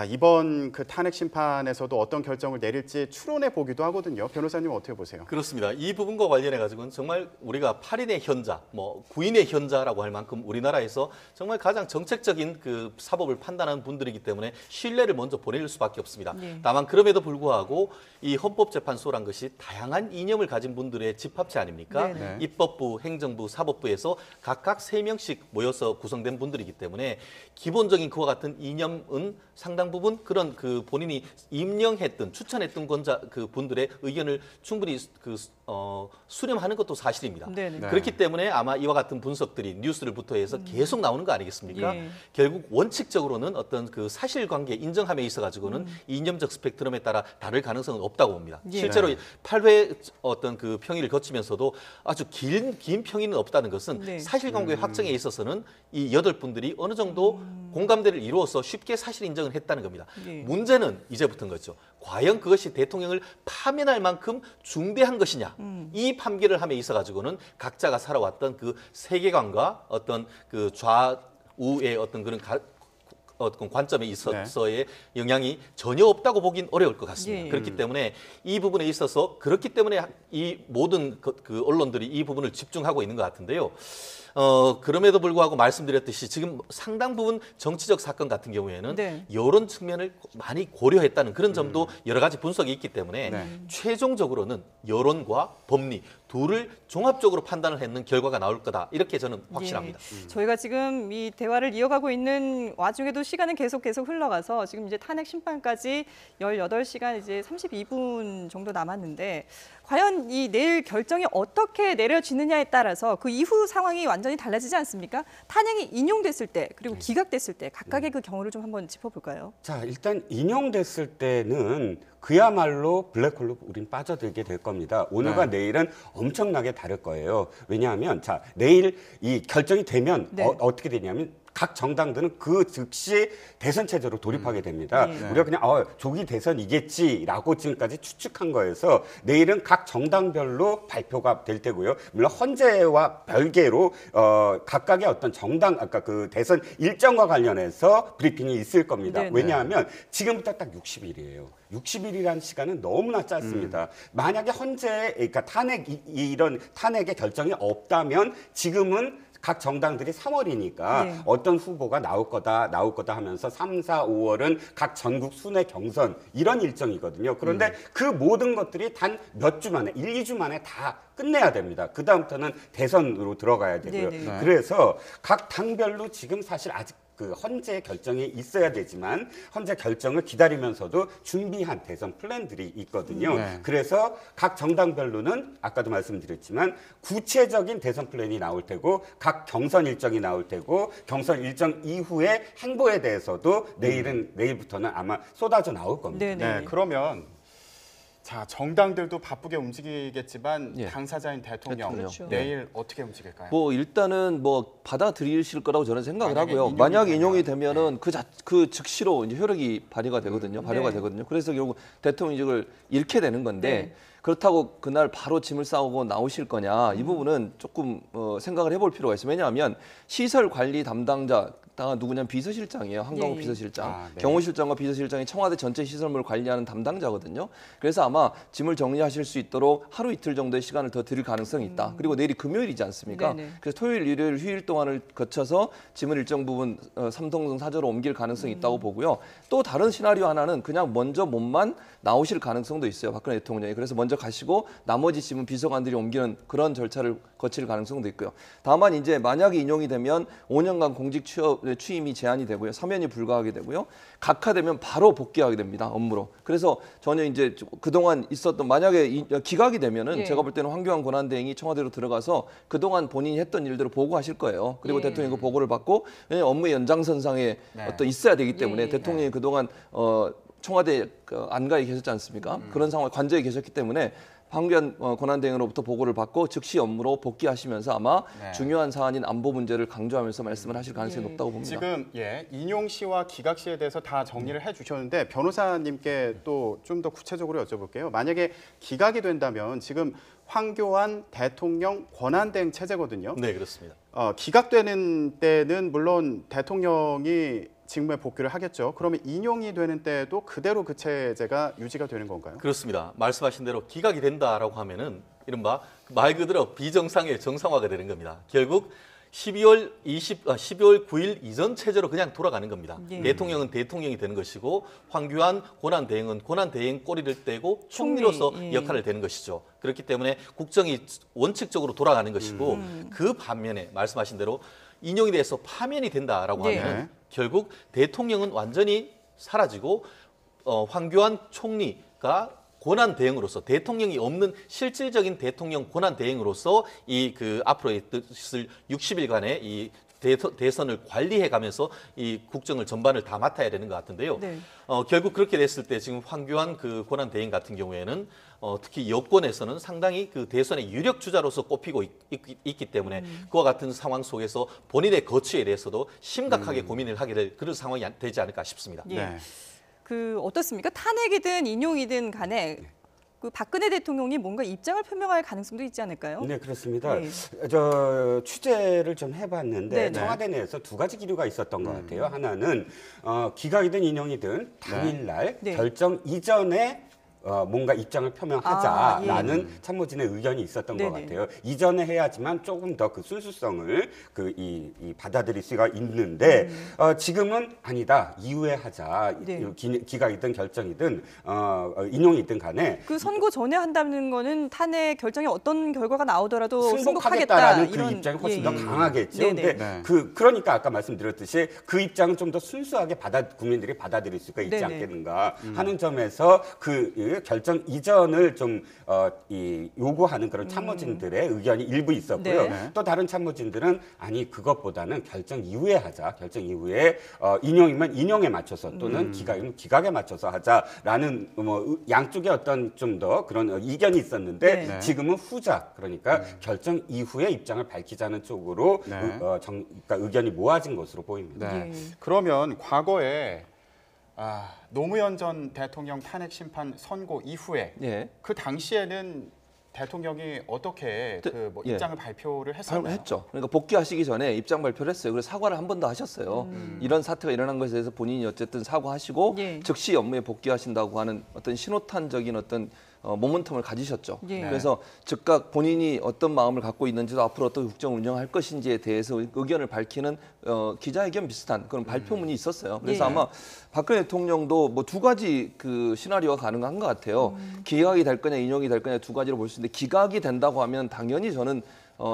이번 그 탄핵 심판에서도 어떤 결정을 내릴지 추론해 보기도 하거든요. 변호사님 어떻게 보세요? 그렇습니다. 이 부분과 관련해 가지고는 정말 우리가 8인의 현자, 9인의 현자라고 할 만큼 우리나라에서 정말 가장 정책적인 그 사법을 판단하는 분들이기 때문에 신뢰를 먼저 보낼 수밖에 없습니다. 네. 다만 그럼에도 불구하고 이 헌법재판소란 것이 다양한 이념을 가진 분들의 집합체 아닙니까? 네네. 입법부, 행정부, 사법부에서 각각 3명씩 모여서 구성된 분들이기 때문에 기본적인 그와 같은 이념은 상당 부분 그런 그 본인이 임명했던 추천했던 그 분들의 의견을 충분히 수렴하는 것도 사실입니다. 네네. 네. 그렇기 때문에 아마 이와 같은 분석들이 뉴스를 부터해서 계속 나오는 거 아니겠습니까? 예. 결국 원칙적으로는 어떤 그 사실관계 인정함에 있어 가지고는 이념적 스펙트럼에 따라 다를 가능성은 없다고 봅니다. 예. 실제로 8회 어떤 그 평의를 거치면서도 아주 긴 평의는 없다는 것은 네. 사실관계 확정에 있어서는 이 8분들이 어느 정도 공감대를 이루어서 쉽게 사실 인정을 했다는 겁니다. 예. 문제는 이제부터인 거죠. 과연 그것이 대통령을 파면할 만큼 중대한 것이냐. 이 판결을 함에 있어 가지고는 각자가 살아왔던 그 세계관과 어떤 그 좌우의 어떤 그런 어떤 관점에 있어서의 영향이 전혀 없다고 보긴 어려울 것 같습니다. 예. 그렇기 때문에 이 부분에 있어서 그렇기 때문에 이 모든 그 언론들이 이 부분을 집중하고 있는 것 같은데요. 그럼에도 불구하고 말씀드렸듯이 지금 상당 부분 정치적 사건 같은 경우에는 네. 여론 측면을 많이 고려했다는 그런 점도 여러 가지 분석이 있기 때문에 네. 최종적으로는 여론과 법리 둘을 종합적으로 판단을 했는 결과가 나올 거다. 이렇게 저는 확신합니다. 예. 저희가 지금 이 대화를 이어가고 있는 와중에도 시간은 계속 흘러가서 지금 이제 탄핵 심판까지 18시간 이제 32분 정도 남았는데 과연 이 내일 결정이 어떻게 내려지느냐에 따라서 그 이후 상황이 완전히 달라지지 않습니까? 탄핵이 인용됐을 때 그리고 기각됐을 때 각각의 그 경우를 좀 한번 짚어볼까요? 자, 일단 인용됐을 때는 그야말로 블랙홀로 우린 빠져들게 될 겁니다. 오늘과 내일은 엄청나게 다를 거예요. 왜냐하면 자, 내일 이 결정이 되면 네. 어떻게 되냐면 각 정당들은 그 즉시 대선 체제로 돌입하게 됩니다. 네. 우리가 그냥 조기 대선이겠지라고 지금까지 추측한 거에서 내일은 각 정당별로 발표가 될 테고요. 물론 헌재와 별개로 각각의 어떤 정당 아까 그 대선 일정과 관련해서 브리핑이 있을 겁니다. 네네. 왜냐하면 지금부터 딱 60일이에요. 60일이라는 시간은 너무나 짧습니다. 만약에 헌재 그러니까 이런 탄핵의 결정이 없다면 지금은 각 정당들이 3월이니까 네. 어떤 후보가 나올 거다 하면서 3, 4, 5월은 각 전국 순회 경선 이런 일정이거든요. 그런데 그 모든 것들이 단 몇 주 만에 1, 2주 만에 다 끝내야 됩니다. 그다음부터는 대선으로 들어가야 되고요. 네네. 네. 그래서 각 당별로 지금 사실 아직 그 헌재 결정이 있어야 되지만 헌재 결정을 기다리면서도 준비한 대선 플랜들이 있거든요. 네. 그래서 각 정당별로는 아까도 말씀드렸지만 구체적인 대선 플랜이 나올 테고 각 경선 일정이 나올 테고 경선 일정 이후의 행보에 대해서도 내일부터는 아마 쏟아져 나올 겁니다. 네네. 네, 그러면 자 정당들도 바쁘게 움직이겠지만 예. 당사자인 대통령 그렇죠. 내일 어떻게 움직일까요? 뭐 일단은 뭐 받아들이실 거라고 저는 생각을 만약에 하고요. 인용이 만약 되면, 인용이 되면은 그 즉시로 이제 효력이 발휘가 되거든요. 발효가 네. 되거든요. 그래서 결국 대통령직을 잃게 되는 건데 네. 그렇다고 그날 바로 짐을 싸우고 나오실 거냐 이 부분은 조금 생각을 해볼 필요가 있어요. 왜냐하면 시설 관리 담당자 누구냐면 비서실장이에요. 한강호 예, 예. 비서실장. 아, 네. 경호실장과 비서실장이 청와대 전체 시설물을 관리하는 담당자거든요. 그래서 아마 짐을 정리하실 수 있도록 하루 이틀 정도의 시간을 더 드릴 가능성이 있다. 그리고 내일이 금요일이지 않습니까? 네네. 그래서 토요일, 일요일, 휴일 동안을 거쳐서 짐을 일정 부분 삼성동 사저로 옮길 가능성이 있다고 보고요. 또 다른 시나리오 하나는 그냥 먼저 몸만 나오실 가능성도 있어요. 박근혜 대통령이. 그래서 먼저 가시고 나머지 짐은 비서관들이 옮기는 그런 절차를 거칠 가능성도 있고요. 다만 이제 만약에 인용이 되면 5년간 공직 취임이 제한이 되고요. 사면이 불가하게 되고요. 각하되면 바로 복귀하게 됩니다. 업무로. 그래서 전혀 이제 그동안 있었던 만약에 기각이 되면은 예. 제가 볼 때는 황교안 권한대행이 청와대로 들어가서 그동안 본인이 했던 일들을 보고하실 거예요. 그리고 예. 대통령이 그 보고를 받고 왜냐하면 업무의 연장선상에 네. 어떤 있어야 되기 때문에 예. 대통령이 그동안 청와대 안가에 계셨지 않습니까? 그런 상황에 관저에 계셨기 때문에 황교안 권한대행으로부터 보고를 받고 즉시 업무로 복귀하시면서 아마 네. 중요한 사안인 안보 문제를 강조하면서 말씀을 하실 가능성이 예. 높다고 봅니다. 지금 인용 시와 기각 시에 대해서 다 정리를 해주셨는데 변호사님께 또 좀 더 구체적으로 여쭤볼게요. 만약에 기각이 된다면 지금 황교안 대통령 권한대행 체제거든요. 네, 그렇습니다. 기각되는 때는 물론 대통령이 직무에 복귀를 하겠죠. 그러면 인용이 되는 때도 그대로 그 체제가 유지가 되는 건가요? 그렇습니다. 말씀하신 대로 기각이 된다라고 하면은 이른바 말 그대로 비정상의 정상화가 되는 겁니다. 결국 12월 9일 이전 체제로 그냥 돌아가는 겁니다. 예. 대통령은 대통령이 되는 것이고 황교안 권한대행은 권한대행 꼬리를 떼고 총리로서 총리, 예. 역할을 되는 것이죠. 그렇기 때문에 국정이 원칙적으로 돌아가는 것이고 그 반면에 말씀하신 대로 인용에 대해서 파면이 된다라고 네. 하면 결국 대통령은 완전히 사라지고 황교안 총리가 권한 대행으로서 대통령이 없는 실질적인 대통령 권한 대행으로서 이 그 앞으로 있을 60일간의 이 대선을 관리해가면서 이 국정을 전반을 다 맡아야 되는 것 같은데요. 네. 결국 그렇게 됐을 때 지금 황교안 그 권한 대행 같은 경우에는 특히 여권에서는 상당히 그 대선의 유력 주자로서 꼽히고 있기 때문에 그와 같은 상황 속에서 본인의 거취에 대해서도 심각하게 고민을 하게 될 그런 상황이 되지 않을까 싶습니다. 예. 네. 그 어떻습니까? 탄핵이든 인용이든 간에 그 박근혜 대통령이 뭔가 입장을 표명할 가능성도 있지 않을까요? 네, 그렇습니다. 네. 저 취재를 좀 해봤는데 네네. 청와대 내에서 두 가지 기류가 있었던 것 같아요. 하나는 기각이든 인용이든 당일날 네. 결정 이전에 뭔가 입장을 표명하자라는 아, 예. 참모진의 의견이 있었던 것 네네. 같아요. 이전에 해야지만 조금 더 그 순수성을 이 받아들일 수가 있는데 지금은 아니다. 이후에 하자. 네. 기각이든 결정이든 인용이든 간에 그 선거 전에 한다는 거는 탄핵 결정에 어떤 결과가 나오더라도 승복하겠다라는 승복하겠다 그 이런 입장이 훨씬 예, 더 예. 강하겠죠. 네네. 근데 네. 그러니까 아까 말씀드렸듯이 그 입장은 좀 더 순수하게 국민들이 받아들일 수가 있지 네네. 않겠는가 하는 점에서 그 그 결정 이전을 좀 요구하는 그런 참모진들의 의견이 일부 있었고요. 네. 또 다른 참모진들은 아니 그것보다는 결정 이후에 하자. 결정 이후에 인용이면 인용에 맞춰서 또는 기각이면 기각에 맞춰서 하자라는 뭐 양쪽의 어떤 좀 더 그런 이견이 있었는데 네. 지금은 후자 그러니까 결정 이후에 입장을 밝히자는 쪽으로 네. 그러니까 의견이 모아진 것으로 보입니다. 네. 예. 그러면 과거에 노무현 전 대통령 탄핵 심판 선고 이후에 예. 그 당시에는 대통령이 어떻게 그 뭐 예. 입장을 발표를 했었나요? 했죠. 그러니까 복귀하시기 전에 입장 발표를 했어요. 그래서 사과를 한 번 더 하셨어요. 이런 사태가 일어난 것에 대해서 본인이 어쨌든 사과하시고 예. 즉시 업무에 복귀하신다고 하는 어떤 신호탄적인 어떤 모멘텀을 가지셨죠. 예. 그래서 즉각 본인이 어떤 마음을 갖고 있는지도 앞으로 어떤 국정을 운영할 것인지에 대해서 의견을 밝히는 기자회견 비슷한 그런 발표문이 있었어요. 그래서 예. 아마 박근혜 대통령도 뭐 두 가지 그 시나리오가 가능한 것 같아요. 기각이 될 거냐 인용이 될 거냐 두 가지로 볼 수 있는데 기각이 된다고 하면 당연히 저는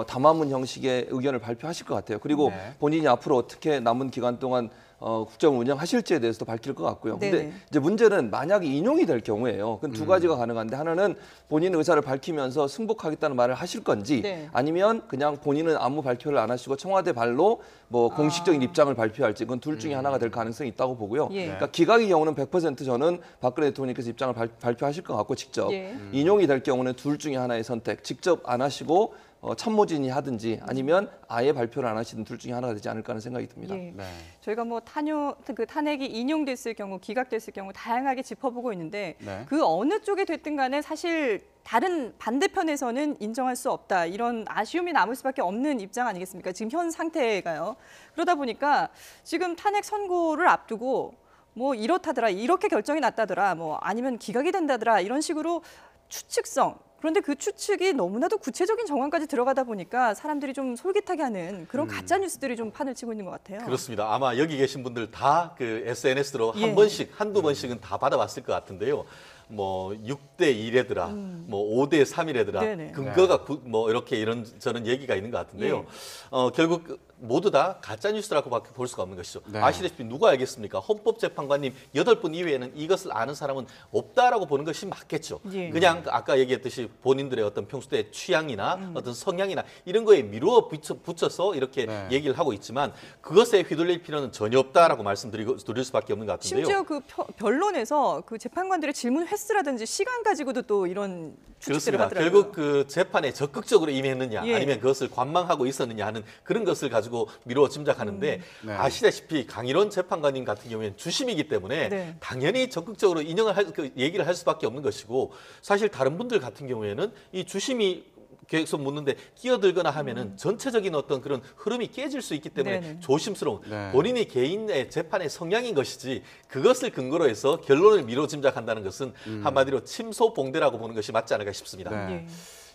담화문 형식의 의견을 발표하실 것 같아요. 그리고 네. 본인이 앞으로 어떻게 남은 기간 동안 국정을 운영하실지에 대해서도 밝힐 것 같고요. 근데 네네. 이제 문제는 만약에 인용이 될 경우에요. 그건 두 가지가 가능한데 하나는 본인 의사를 밝히면서 승복하겠다는 말을 하실 건지 네. 아니면 그냥 본인은 아무 발표를 안 하시고 청와대 발로 뭐 공식적인 입장을 발표할지 그건 둘 중에 하나가 될 가능성이 있다고 보고요. 예. 그러니까 기각의 경우는 100% 저는 박근혜 대통령께서 입장을 발표하실 것 같고 직접 예. 인용이 될 경우는 둘 중에 하나의 선택. 직접 안 하시고 참모진이 하든지 아니면 아예 발표를 안 하시든 둘 중에 하나가 되지 않을까 하는 생각이 듭니다. 예. 네. 저희가 뭐 탄핵이 인용됐을 경우, 기각됐을 경우 다양하게 짚어보고 있는데 네. 그 어느 쪽에 됐든 간에 사실 다른 반대편에서는 인정할 수 없다. 이런 아쉬움이 남을 수밖에 없는 입장 아니겠습니까? 지금 현 상태가요. 그러다 보니까 지금 탄핵 선고를 앞두고 뭐 이렇다더라, 이렇게 결정이 났다더라, 뭐 아니면 기각이 된다더라 이런 식으로 추측성. 그런데 그 추측이 너무나도 구체적인 정황까지 들어가다 보니까 사람들이 좀 솔깃하게 하는 그런 가짜 뉴스들이 좀 판을 치고 있는 것 같아요. 그렇습니다. 아마 여기 계신 분들 다 그 SNS로 예. 한 번씩, 한두 번씩은 다 받아봤을 것 같은데요. 뭐 6대 1이더라, 뭐 5대 3이더라, 네네. 근거가 뭐 이렇게 이런 저런 얘기가 있는 것 같은데요. 예. 결국 모두 다 가짜 뉴스라고밖에 볼 수가 없는 것이죠. 네. 아시다시피 누가 알겠습니까? 헌법재판관님 8분 이외에는 이것을 아는 사람은 없다라고 보는 것이 맞겠죠. 예. 그냥 아까 얘기했듯이 본인들의 어떤 평소의 취향이나 어떤 성향이나 이런 거에 미루어 붙여서 이렇게 네. 얘기를 하고 있지만 그것에 휘둘릴 필요는 전혀 없다라고 말씀드릴 수밖에 없는 것 같은데요. 심지어 그 변론에서 그 재판관들의 질문 횟수라든지 시간 가지고도 또 이런 추측들을 그렇습니다. 하더라고요. 결국 그 재판에 적극적으로 임했느냐 예. 아니면 그것을 관망하고 있었느냐 하는 그런 것을 가지고 미루어 짐작하는데 네. 아시다시피 강일원 재판관님 같은 경우에는 주심이기 때문에 네. 당연히 적극적으로 얘기를 할 수밖에 없는 것이고 사실 다른 분들 같은 경우에는 이 주심이 계속 묻는데 끼어들거나 하면은 전체적인 어떤 그런 흐름이 깨질 수 있기 때문에 네네. 조심스러운 네. 본인의 개인의 재판의 성향인 것이지 그것을 근거로 해서 결론을 미뤄 짐작한다는 것은 한마디로 침소봉대라고 보는 것이 맞지 않을까 싶습니다. 네. 예.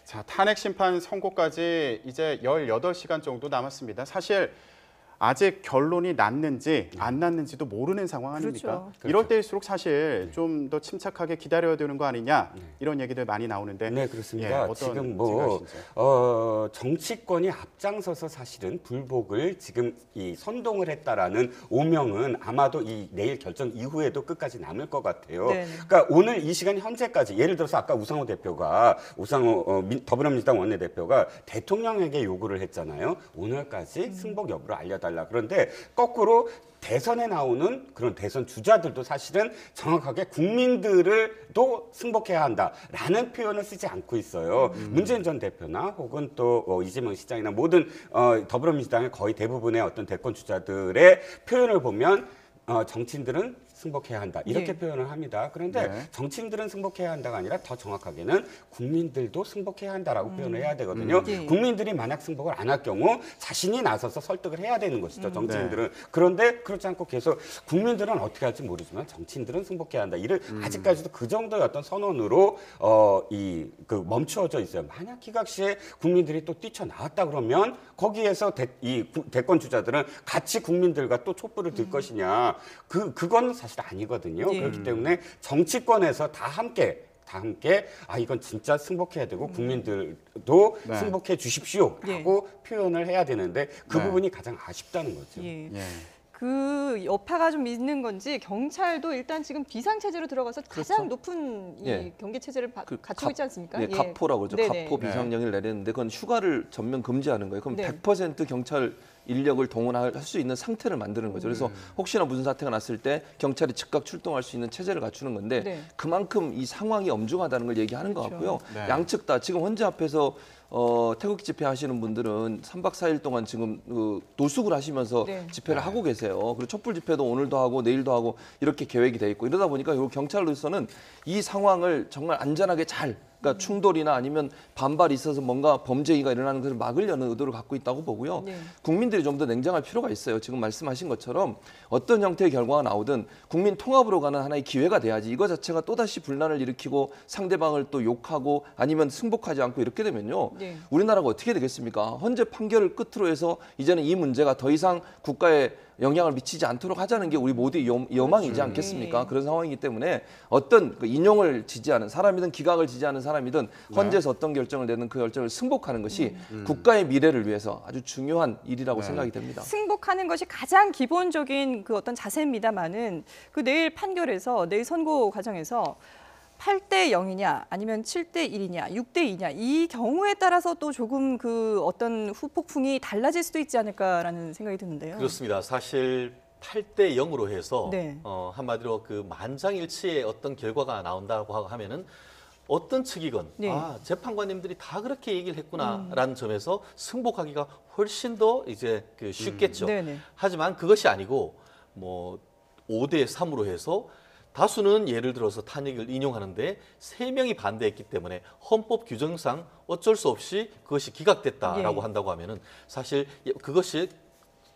자, 탄핵 심판 선고까지 이제 18시간 정도 남았습니다. 사실 아직 결론이 났는지 안 났는지도 모르는 상황 아닙니까? 그렇죠. 이럴 때일수록 사실 좀 더 침착하게 기다려야 되는 거 아니냐 이런 얘기들 많이 나오는데 네, 그렇습니다. 예, 어떤 지금 뭐 생각이신지요? 정치권이 앞장서서 사실은 불복을 지금 이 선동을 했다라는 오명은 아마도 이 내일 결정 이후에도 끝까지 남을 것 같아요. 네. 그러니까 오늘 이 시간 현재까지 예를 들어서 아까 우상호 더불어민주당 원내대표가 대통령에게 요구를 했잖아요. 오늘까지 승복 여부를 알려달라. 그런데 거꾸로 대선에 나오는 그런 대선 주자들도 사실은 정확하게 국민들을도 승복해야 한다라는 표현을 쓰지 않고 있어요. 문재인 전 대표나 혹은 또 이재명 시장이나 모든 더불어민주당의 거의 대부분의 어떤 대권 주자들의 표현을 보면 정치인들은 승복해야 한다 이렇게 예. 표현을 합니다. 그런데 네. 정치인들은 승복해야 한다가 아니라 더 정확하게는 국민들도 승복해야 한다라고 표현을 해야 되거든요. 예. 국민들이 만약 승복을 안 할 경우 자신이 나서서 설득을 해야 되는 것이죠. 정치인들은. 네. 그런데 그렇지 않고 계속 국민들은 어떻게 할지 모르지만 정치인들은 승복해야 한다. 이를 아직까지도 그 정도의 어떤 선언으로 멈추어져 있어요. 만약 기각 시에 국민들이 또 뛰쳐나왔다 그러면 거기에서 대권 주자들은 같이 국민들과 또 촛불을 들 것이냐. 그건 사실 아니거든요. 예. 그렇기 때문에 정치권에서 다 함께 이건 진짜 승복해야 되고 국민들도 네. 승복해 주십시오라고 표현을 해야 되는데 그 네. 부분이 가장 아쉽다는 거죠. 예. 예. 그 여파가 좀 있는 건지 경찰도 일단 지금 비상체제로 들어가서 가장 높은 이 예. 경계 체제를 그 갖추고 있지 않습니까? 네, 가포라고 그러죠. 네네. 가포 비상령을 내렸는데 그건 휴가를 전면 금지하는 거예요. 그럼 네. 100% 경찰 인력을 동원할 수 있는 상태를 만드는 거죠. 그래서 혹시나 무슨 사태가 났을 때 경찰이 즉각 출동할 수 있는 체제를 갖추는 건데 네. 그만큼 이 상황이 엄중하다는 걸 얘기하는 것 그렇죠. 같고요. 네. 양측 다 지금 헌재 앞에서 태극기 집회 하시는 분들은 3박 4일 동안 지금 노숙을 하시면서 네. 집회를 하고 계세요. 그리고 촛불 집회도 오늘도 하고 내일도 하고 이렇게 계획이 돼 있고 이러다 보니까 요 경찰로서는 이 상황을 정말 안전하게 잘 그러니까 충돌이나 아니면 반발이 있어서 뭔가 범죄가 일어나는 것을 막으려는 의도를 갖고 있다고 보고요. 네. 국민들이 좀 더 냉정할 필요가 있어요. 지금 말씀하신 것처럼 어떤 형태의 결과가 나오든 국민 통합으로 가는 하나의 기회가 돼야지 이거 자체가 또다시 분란을 일으키고 상대방을 또 욕하고 아니면 승복하지 않고 이렇게 되면요. 네. 우리나라가 어떻게 되겠습니까? 헌재 판결을 끝으로 해서 이제는 이 문제가 더 이상 국가에 영향을 미치지 않도록 하자는 게 우리 모두의 여망이지 않겠습니까? 네. 그런 상황이기 때문에 어떤 그 인용을 지지하는 사람이든 기각을 지지하는 사람이든 헌재에서 어떤 결정을 내는 그 결정을 승복하는 것이 국가의 미래를 위해서 아주 중요한 일이라고 생각이 됩니다. 승복하는 것이 가장 기본적인 그 어떤 자세입니다만은 그 내일 판결에서 내일 선고 과정에서 8대 0이냐 아니면 7대 1이냐 6대 2냐 이 경우에 따라서 또 조금 그 어떤 후폭풍이 달라질 수도 있지 않을까라는 생각이 드는데요. 그렇습니다. 사실 8대 0으로 해서 네. 한마디로 그 만장일치의 어떤 결과가 나온다고 하면은 어떤 측이건 네. 재판관님들이 다 그렇게 얘기를 했구나라는 점에서 승복하기가 훨씬 더 이제 그 쉽겠죠. 네네. 하지만 그것이 아니고 뭐 5대 3으로 해서 다수는 예를 들어서 탄핵을 인용하는데 3명이 반대했기 때문에 헌법 규정상 어쩔 수 없이 그것이 기각됐다라고 예. 한다고 하면은 사실 그것이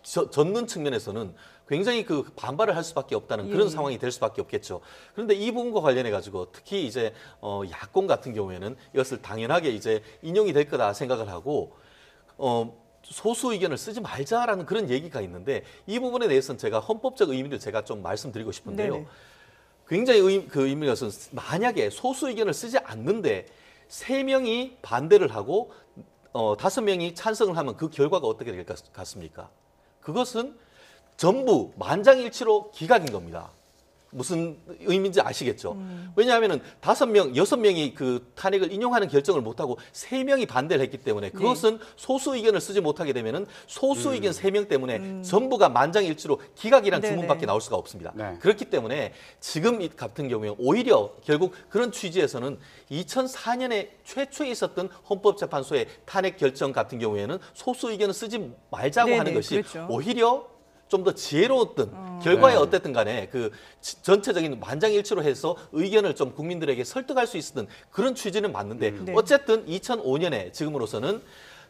젓는 측면에서는 굉장히 그 반발을 할 수밖에 없다는 그런 예. 상황이 될 수밖에 없겠죠. 그런데 이 부분과 관련해 가지고 특히 이제 야권 같은 경우에는 이것을 당연하게 이제 인용이 될 거다 생각을 하고 소수 의견을 쓰지 말자라는 그런 얘기가 있는데 이 부분에 대해서는 제가 헌법적 의미를 제가 좀 말씀드리고 싶은데요. 네네. 굉장히 그 의미가 있어서 만약에 소수 의견을 쓰지 않는데 3명이 반대를 하고 5명이 찬성을 하면 그 결과가 어떻게 될 것 같습니까? 그것은 전부 만장일치로 기각인 겁니다. 무슨 의미인지 아시겠죠? 왜냐하면은 5명, 6명이 그 탄핵을 인용하는 결정을 못하고 3명이 반대를 했기 때문에 그것은 소수 의견을 쓰지 못하게 되면은 소수 의견 3명 때문에 전부가 만장일치로 기각이란 네네. 주문밖에 나올 수가 없습니다. 네. 그렇기 때문에 지금 이 같은 경우에 오히려 결국 그런 취지에서는 2004년에 최초에 있었던 헌법재판소의 탄핵 결정 같은 경우에는 소수 의견을 쓰지 말자고 네네, 하는 것이 그렇죠. 오히려 좀 더 지혜로웠던 결과에 어쨌든 간에 그 전체적인 만장일치로 해서 의견을 좀 국민들에게 설득할 수 있었던 그런 취지는 맞는데 네. 어쨌든 2005년에 지금으로서는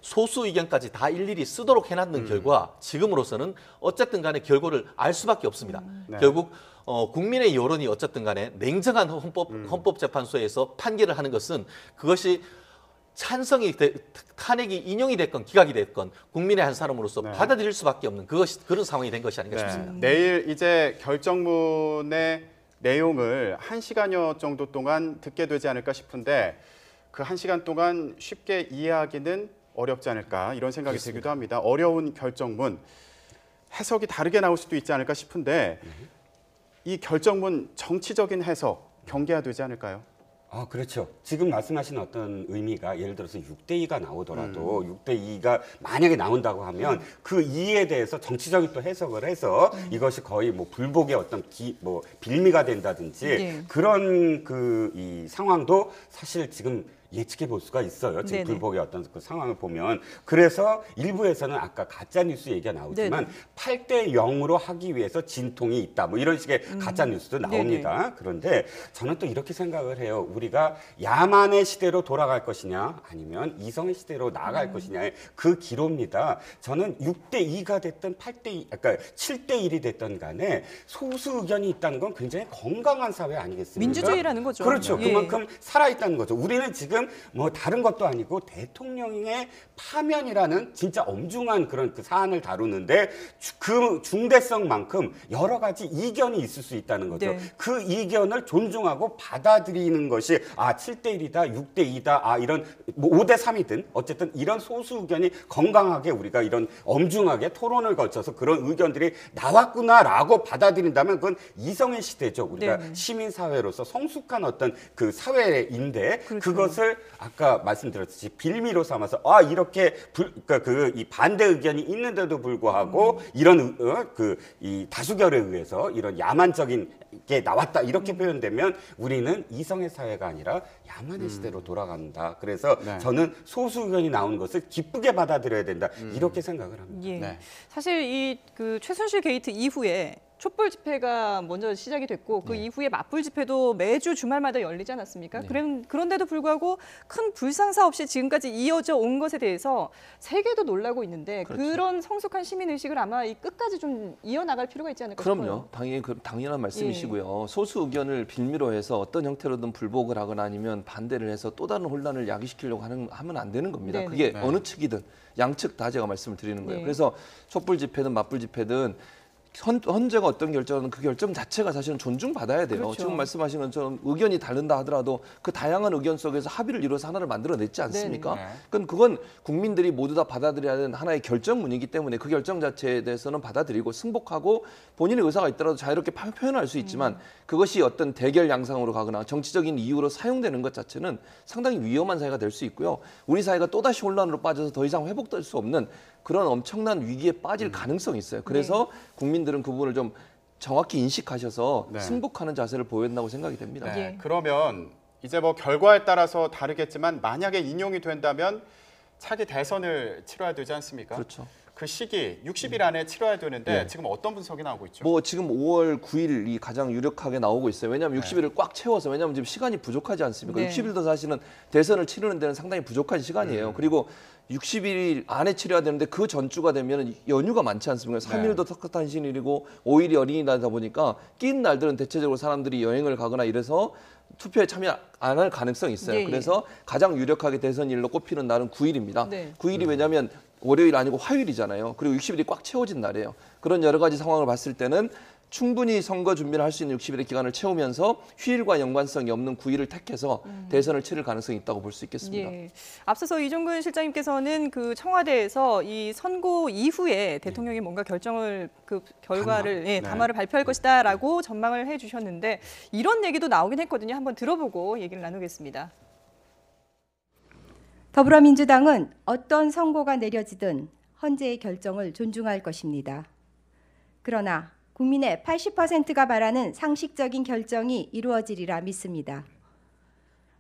소수 의견까지 다 일일이 쓰도록 해놨는 결과 지금으로서는 어쨌든 간에 결과를 알 수밖에 없습니다. 네. 결국 국민의 여론이 어쨌든 간에 냉정한 헌법재판소에서 판결을 하는 것은 그것이 탄핵이 인용이 됐건 기각이 됐건 국민의 한 사람으로서 네. 받아들일 수밖에 없는 그런 상황이 된 것이 아닌가 네. 싶습니다. 내일 이제 결정문의 내용을 1시간여 정도 동안 듣게 되지 않을까 싶은데 그 1시간 동안 쉽게 이해하기는 어렵지 않을까 이런 생각이 그렇습니다. 들기도 합니다. 어려운 결정문 해석이 다르게 나올 수도 있지 않을까 싶은데 이 결정문 정치적인 해석 경계화되지 않을까요? 그렇죠. 지금 말씀하신 어떤 의미가 예를 들어서 6대2가 나오더라도 6대2가 만약에 나온다고 하면 그 이에 대해서 정치적인 또 해석을 해서 이것이 거의 뭐 불복의 어떤 빌미가 된다든지 네. 그런 이 상황도 사실 지금 예측해 볼 수가 있어요. 지금 네네. 불복의 어떤 그 상황을 보면. 그래서 일부에서는 아까 가짜뉴스 얘기가 나오지만 네네. 8대 0으로 하기 위해서 진통이 있다. 뭐 이런 식의 가짜뉴스도 나옵니다. 그런데 저는 또 이렇게 생각을 해요. 우리가 야만의 시대로 돌아갈 것이냐 아니면 이성의 시대로 나아갈 것이냐의 그 기로입니다. 저는 6대 2가 됐든 8대 2, 그러니까 7대 1이 됐든 간에 소수 의견이 있다는 건 굉장히 건강한 사회 아니겠습니까? 민주주의라는 거죠. 그렇죠. 예. 그만큼 살아있다는 거죠. 우리는 지금 이것은 뭐 다른 것도 아니고 대통령의 파면이라는 진짜 엄중한 그런 그 사안을 다루는데 그 중대성만큼 여러 가지 이견이 있을 수 있다는 거죠. 네. 그 이견을 존중하고 받아들이는 것이 7대 1이다, 6대 2다, 이런 뭐 5대 3이든 어쨌든 이런 소수 의견이 건강하게 우리가 이런 엄중하게 토론을 거쳐서 그런 의견들이 나왔구나라고 받아들인다면 그건 이성의 시대죠. 우리가 네. 시민사회로서 성숙한 어떤 그 사회인데 그렇죠. 그것을 아까 말씀드렸듯이 빌미로 삼아서 이렇게 그러니까 이 반대 의견이 있는데도 불구하고 이런 이 다수결에 의해서 이런 야만적인 게 나왔다 이렇게 표현되면 우리는 이성의 사회가 아니라 야만의 시대로 돌아간다. 그래서 네. 저는 소수 의견이 나오는 것을 기쁘게 받아들여야 된다. 이렇게 생각을 합니다. 예. 네. 사실 이 그 최순실 게이트 이후에 촛불 집회가 먼저 시작이 됐고 그 이후에 맞불 집회도 매주 주말마다 열리지 않았습니까? 그런데도 불구하고 큰 불상사 없이 지금까지 이어져 온 것에 대해서 세계도 놀라고 있는데 그런 성숙한 시민 의식을 아마 이 끝까지 좀 이어나갈 필요가 있지 않을까 싶어요. 그럼요. 당연히 당연한 말씀이시고요. 소수 의견을 빌미로 해서 어떤 형태로든 불복을 하거나 아니면 반대를 해서 또 다른 혼란을 야기시키려고 하면 안 되는 겁니다. 네네. 그게 네. 어느 측이든 양측 다 제가 말씀을 드리는 거예요. 네. 그래서 촛불 집회든 맞불 집회든 헌재가 어떤 결정은 그 결정 자체가 사실은 존중받아야 돼요. 그렇죠. 지금 말씀하신 것처럼 의견이 다른다 하더라도 그 다양한 의견 속에서 합의를 이뤄서 하나를 만들어냈지 않습니까? 네네. 그건 국민들이 모두 다 받아들여야 하는 하나의 결정문이기 때문에 그 결정 자체에 대해서는 받아들이고 승복하고 본인의 의사가 있더라도 자유롭게 표현할 수 있지만 그것이 어떤 대결 양상으로 가거나 정치적인 이유로 사용되는 것 자체는 상당히 위험한 사회가 될 수 있고요. 우리 사회가 또다시 혼란으로 빠져서 더 이상 회복될 수 없는 그런 엄청난 위기에 빠질 가능성이 있어요. 그래서 국민들은 그 부분을 좀 정확히 인식하셔서 네. 승복하는 자세를 보여야 된다고 생각이 됩니다. 네. 예. 그러면 이제 뭐 결과에 따라서 다르겠지만 만약에 인용이 된다면 차기 대선을 치러야 되지 않습니까? 그렇죠. 그 시기 60일 안에 치러야 되는데 네. 지금 어떤 분석이 나오고 있죠? 뭐 지금 5월 9일이 가장 유력하게 나오고 있어요. 왜냐하면 60일을 꽉 채워서 왜냐하면 지금 시간이 부족하지 않습니까? 네. 60일도 사실은 대선을 치르는 데는 상당히 부족한 시간이에요. 그리고 60일 안에 치러야 되는데 그 전주가 되면 연휴가 많지 않습니까? 3일도 턱탄신일이고 5일이 어린이날이다 보니까 낀 날들은 대체적으로 사람들이 여행을 가거나 이래서 투표에 참여 안 할 가능성이 있어요. 예, 예. 그래서 가장 유력하게 대선일로 꼽히는 날은 9일입니다. 네. 9일이 왜냐하면 월요일 아니고 화요일이잖아요. 그리고 60일이 꽉 채워진 날이에요. 그런 여러 가지 상황을 봤을 때는 충분히 선거 준비를 할 수 있는 60일의 기간을 채우면서 휴일과 연관성이 없는 9일을 택해서 대선을 치를 가능성이 있다고 볼 수 있겠습니다. 예. 앞서서 이종근 실장님께서는 그 청와대에서 이 선고 이후에 대통령이 뭔가 결정을 그 결과를 네. 담화를 발표할 것이다라고 전망을 해주셨는데 이런 얘기도 나오긴 했거든요. 한번 들어보고 얘기를 나누겠습니다. 더불어민주당은 어떤 선고가 내려지든 헌재의 결정을 존중할 것입니다. 그러나 국민의 80%가 바라는 상식적인 결정이 이루어지리라 믿습니다.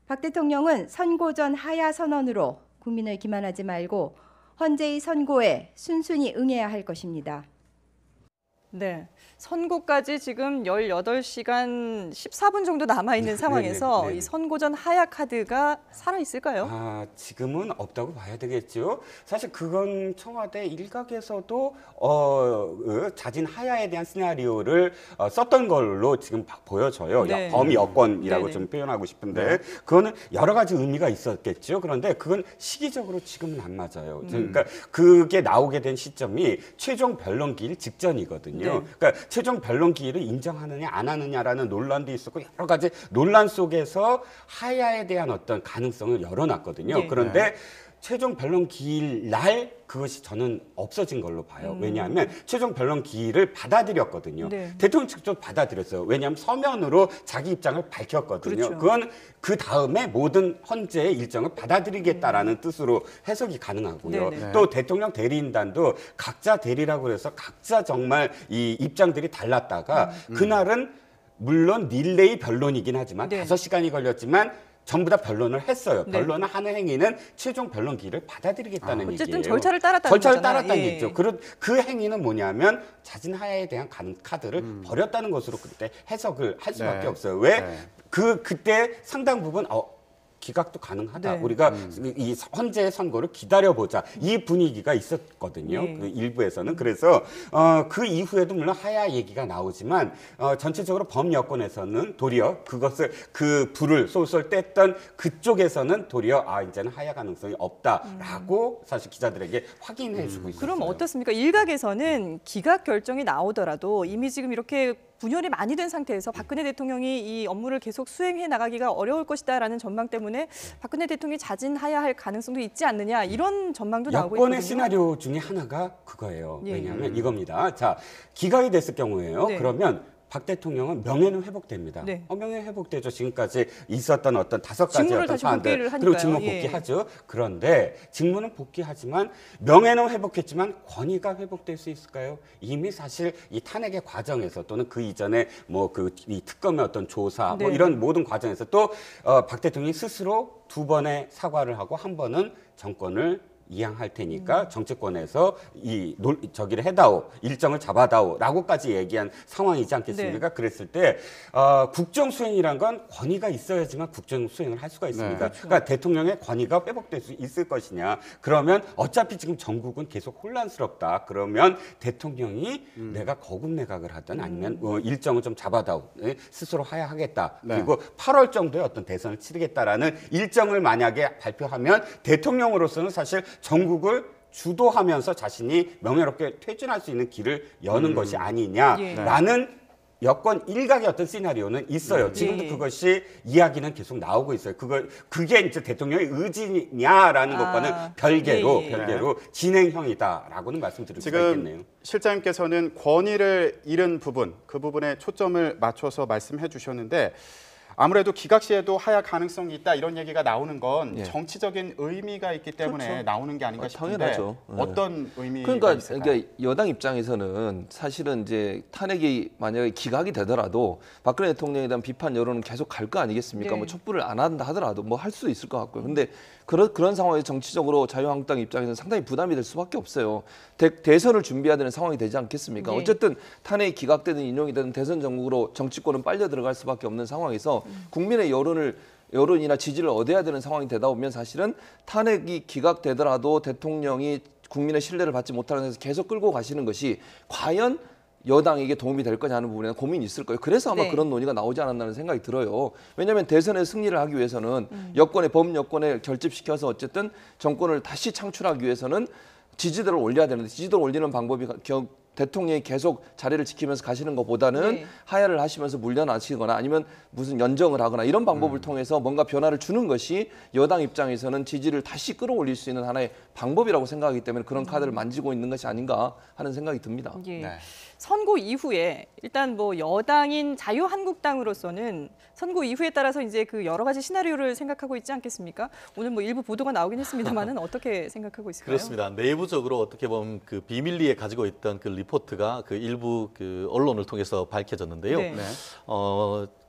박 대통령은 선고 전 하야 선언으로 국민을 기만하지 말고 헌재의 선고에 순순히 응해야 할 것입니다. 네. 선고까지 지금 18시간 14분 정도 남아있는 상황에서 네네. 이 선고 전 하야 카드가 살아있을까요? 지금은 없다고 봐야 되겠죠. 사실 그건 청와대 일각에서도 자진 하야에 대한 시나리오를 썼던 걸로 지금 보여져요. 네. 범위 여건이라고 네네. 좀 표현하고 싶은데 그거는 여러 가지 의미가 있었겠죠. 그런데 그건 시기적으로 지금은 안 맞아요. 그러니까 그게 나오게 된 시점이 최종 변론 기일 직전이거든요. 네. 그러니까 최종 변론 기일을 인정하느냐 안 하느냐라는 논란도 있었고 여러 가지 논란 속에서 하야에 대한 어떤 가능성을 열어놨거든요. 네. 그런데 최종 변론 기일 날 그것이 저는 없어진 걸로 봐요. 왜냐하면 최종 변론 기일을 받아들였거든요. 네. 대통령 직접 받아들였어요. 왜냐하면 서면으로 자기 입장을 밝혔거든요. 그렇죠. 그건 그 다음에 모든 헌재의 일정을 받아들이겠다라는 뜻으로 해석이 가능하고요. 네네. 또 대통령 대리인단도 각자 대리라고 해서 각자 정말 이 입장들이 달랐다가 그날은 물론 릴레이 변론이긴 하지만 네. 5시간이 걸렸지만 전부 다 변론을 했어요. 네. 변론을 하는 행위는 최종 변론 기일을 받아들이겠다는 어쨌든 얘기예요. 절차를 따랐다는 절차를 거잖아요. 따랐다는 예. 얘기죠. 그 행위는 뭐냐면 자진 하야에 대한 카드를 버렸다는 것으로 그때 해석을 할 수밖에 네. 없어요. 왜? 네. 그때 상당 부분 기각도 가능하다. 네. 우리가 이 헌재의 선고를 기다려보자. 이 분위기가 있었거든요. 예. 그 일부에서는. 그래서 그 이후에도 물론 하야 얘기가 나오지만 전체적으로 범여권에서는 도리어 그것을 그 불을 솔솔 뗐던 그쪽에서는 도리어 이제는 하야 가능성이 없다라고 사실 기자들에게 확인해주고 있어요. 그럼 어떻습니까? 일각에서는 기각 결정이 나오더라도 이미 지금 이렇게 분열이 많이 된 상태에서 박근혜 대통령이 이 업무를 계속 수행해 나가기가 어려울 것이다라는 전망 때문에 박근혜 대통령이 자진해야 할 가능성도 있지 않느냐 이런 전망도 나오고 있거든요. 여권의 시나리오 중에 하나가 그거예요. 예. 왜냐하면 이겁니다. 자, 기각이 됐을 경우에요. 네. 그러면 박 대통령은 명예는 회복됩니다. 네. 명예 회복되죠. 지금까지 있었던 어떤 5가지 직무를 어떤 다시 사안들 복귀를 하니까요. 그리고 직무 예. 복귀하죠. 그런데 직무는 복귀하지만 명예는 회복했지만 권위가 회복될 수 있을까요? 이미 사실 이 탄핵의 과정에서 또는 그 이전에 뭐 이 특검의 어떤 조사 뭐 네. 이런 모든 과정에서 또 박 대통령이 스스로 2번의 사과를 하고 한 번은 정권을 이양할 테니까 정치권에서 저기를 해다오, 일정을 잡아다오라고까지 얘기한 상황이지 않겠습니까? 네. 그랬을 때 국정 수행이란 건 권위가 있어야지만 국정 수행을 할 수가 있습니다. 네. 그러니까 대통령의 권위가 회복될 수 있을 것이냐? 그러면 어차피 지금 전국은 계속 혼란스럽다. 그러면 대통령이 내가 거국 내각을 하든 아니면 일정을 좀 잡아다오, 스스로 하야하겠다. 네. 그리고 8월 정도에 어떤 대선을 치르겠다라는 일정을 만약에 발표하면 대통령으로서는 사실 전국을 주도하면서 자신이 명예롭게 퇴진할 수 있는 길을 여는 것이 아니냐라는 여권 일각의 어떤 시나리오는 있어요. 지금도 예. 그것이 이야기는 계속 나오고 있어요. 그게 이제 대통령의 의지냐라는 것과는 별개로 예. 진행형이다라고는 말씀드릴 수가 지금 있겠네요. 실장님께서는 권위를 잃은 부분, 그 부분에 초점을 맞춰서 말씀해 주셨는데 아무래도 기각 시에도 하야 가능성이 있다 이런 얘기가 나오는 건 예. 정치적인 의미가 있기 때문에 그렇죠. 나오는 게 아닌가 싶은데 당연하죠. 어떤 의미가 그러니까 있을까요? 이게 여당 입장에서는 사실은 이제 탄핵이 만약에 기각이 되더라도 박근혜 대통령에 대한 비판 여론은 계속 갈 거 아니겠습니까? 네. 뭐 촛불을 안 한다 하더라도 뭐 할 수도 있을 것 같고요. 근데 그런 상황에서 정치적으로 자유한국당 입장에서는 상당히 부담이 될 수밖에 없어요. 대선을 준비해야 되는 상황이 되지 않겠습니까? 네. 어쨌든 탄핵이 기각되든 인용이 되든 대선 전국으로 정치권은 빨려 들어갈 수밖에 없는 상황에서 국민의 여론이나 지지를 얻어야 되는 상황이 되다 보면 사실은 탄핵이 기각되더라도 대통령이 국민의 신뢰를 받지 못하는 데서 계속 끌고 가시는 것이 과연 여당에게 도움이 될 거냐 하는 부분에 고민이 있을 거예요. 그래서 아마 네. 그런 논의가 나오지 않았나는 생각이 들어요. 왜냐하면 대선에 승리를 하기 위해서는 범여권에 결집시켜서 어쨌든 정권을 다시 창출하기 위해서는 지지도를 올려야 되는데 지지도를 올리는 방법이 대통령이 계속 자리를 지키면서 가시는 것보다는 네. 하야를 하시면서 물러나시거나 아니면 무슨 연정을 하거나 이런 방법을 통해서 뭔가 변화를 주는 것이 여당 입장에서는 지지를 다시 끌어올릴 수 있는 하나의 방법이라고 생각하기 때문에 그런 카드를 만지고 있는 것이 아닌가 하는 생각이 듭니다. 예. 네. 선고 이후에 일단 뭐 여당인 자유한국당으로서는 선고 이후에 따라서 이제 그 여러 가지 시나리오를 생각하고 있지 않겠습니까? 오늘 뭐 일부 보도가 나오긴 했습니다만은 어떻게 생각하고 있을까요? 그렇습니다. 내부적으로 어떻게 보면 그 비밀리에 가지고 있던 그 리포트가 그 일부 그 언론을 통해서 밝혀졌는데요. 네. 네.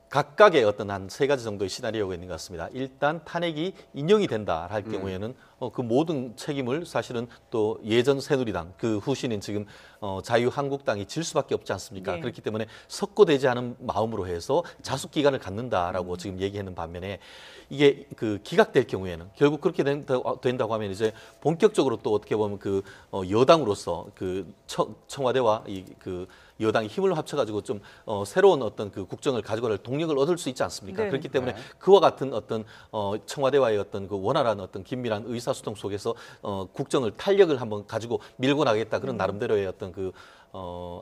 각각의 어떤 한 3가지 정도의 시나리오가 있는 것 같습니다. 일단 탄핵이 인용이 된다 할 경우에는 그 모든 책임을 사실은 또 예전 새누리당 그 후신인 지금 자유한국당이 질 수밖에 없지 않습니까? 네. 그렇기 때문에 석고되지 않은 마음으로 해서 자숙 기간을 갖는다라고 지금 얘기하는 반면에 이게 그 기각될 경우에는 결국 그렇게 된다고 하면 이제 본격적으로 또 어떻게 보면 그 여당으로서 그 청와대와 그 여당이 힘을 합쳐가지고 좀 새로운 어떤 그 국정을 가져갈 동력을 얻을 수 있지 않습니까? 네. 그렇기 때문에 그와 같은 어떤 청와대와의 어떤 그 원활한 어떤 긴밀한 의사소통 속에서 국정을 탄력을 한번 가지고 밀고 나가겠다 그런 나름대로의 어떤 그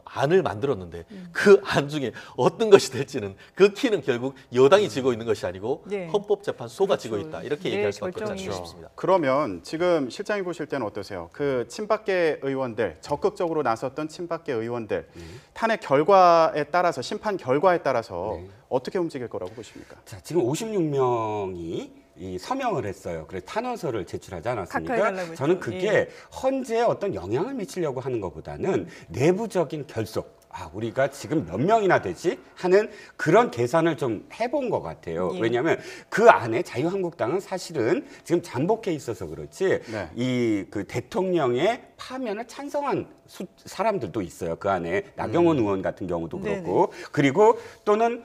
안을 만들었는데 그 안 중에 어떤 것이 될지는 그 키는 결국 여당이 지고 있는 것이 아니고 네. 헌법재판소가 지고 그렇죠. 있다 이렇게 네, 얘기할 수밖에 결정이. 없지 싶습니다. 그러면 지금 실장이 보실 때는 어떠세요? 그 친박계 의원들 적극적으로 나섰던 친박계 의원들 탄핵 결과에 따라서 심판 결과에 따라서 어떻게 움직일 거라고 보십니까? 자, 지금 56명이 이 서명을 했어요. 그래서 탄원서를 제출하지 않았습니까? 각하해달라고 저는 했죠. 그게 예. 헌재에 어떤 영향을 미치려고 하는 것보다는 내부적인 결속. 우리가 지금 몇 명이나 되지? 하는 그런 계산을 좀 해본 것 같아요. 예. 왜냐하면 그 안에 자유한국당은 사실은 지금 잠복해 있어서 그렇지 네. 이 그 대통령의 파면을 찬성한 사람들도 있어요. 그 안에 나경원 의원 같은 경우도 그렇고 그리고 또는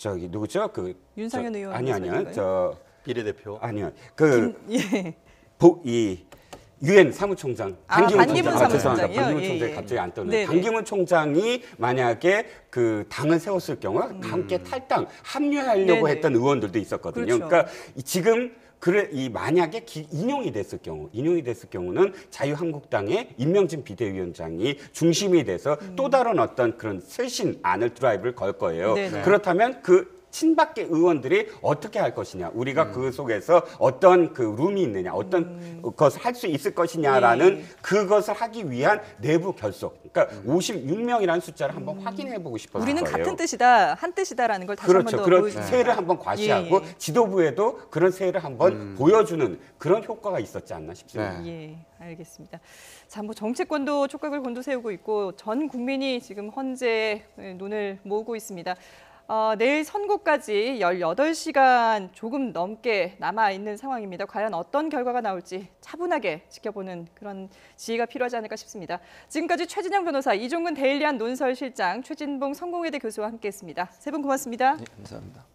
저기 누구죠? 그 윤상현 저- 의원 아니요. 말씀하시는 저 비례대표. 아니요. 그 예. 이 유엔 사무총장 반기문 죄송합니다. 사무총장이요? 반기문 예, 총장이 예. 갑자기 안 떠오르네. 네네. 반기문 총장이 만약에 그 당을 세웠을 경우 함께 탈당 합류하려고 네네. 했던 의원들도 있었거든요. 그렇죠. 그러니까 지금 만약에 인용이 됐을 경우는 자유한국당의 임명진 비대위원장이 중심이 돼서 또 다른 어떤 그런 쇄신 안을 드라이브를 걸 거예요. 네네. 그렇다면 그 친박계 의원들이 어떻게 할 것이냐, 우리가 그 속에서 어떤 그 룸이 있느냐, 어떤 것을 할 수 있을 것이냐라는 예. 그것을 하기 위한 내부 결속. 그러니까 56명이라는 숫자를 한번 확인해 보고 싶어서 우리는 거예요. 같은 뜻이다, 한 뜻이다라는 걸 다시 그렇죠. 한번 더 그런 보여주는 세를 한번 과시하고 예, 예. 지도부에도 그런 세를 한번 보여주는 그런 효과가 있었지 않나 싶습니다. 예, 알겠습니다. 자, 뭐 정치권도 촉각을 곤두세우고 있고 전 국민이 지금 헌재에 눈을 모으고 있습니다. 내일 선고까지 18시간 조금 넘게 남아있는 상황입니다. 과연 어떤 결과가 나올지 차분하게 지켜보는 그런 지혜가 필요하지 않을까 싶습니다. 지금까지 최진영 변호사, 이종근 데일리안 논설실장, 최진봉 성공회대 교수와 함께했습니다. 세 분 고맙습니다. 네, 감사합니다.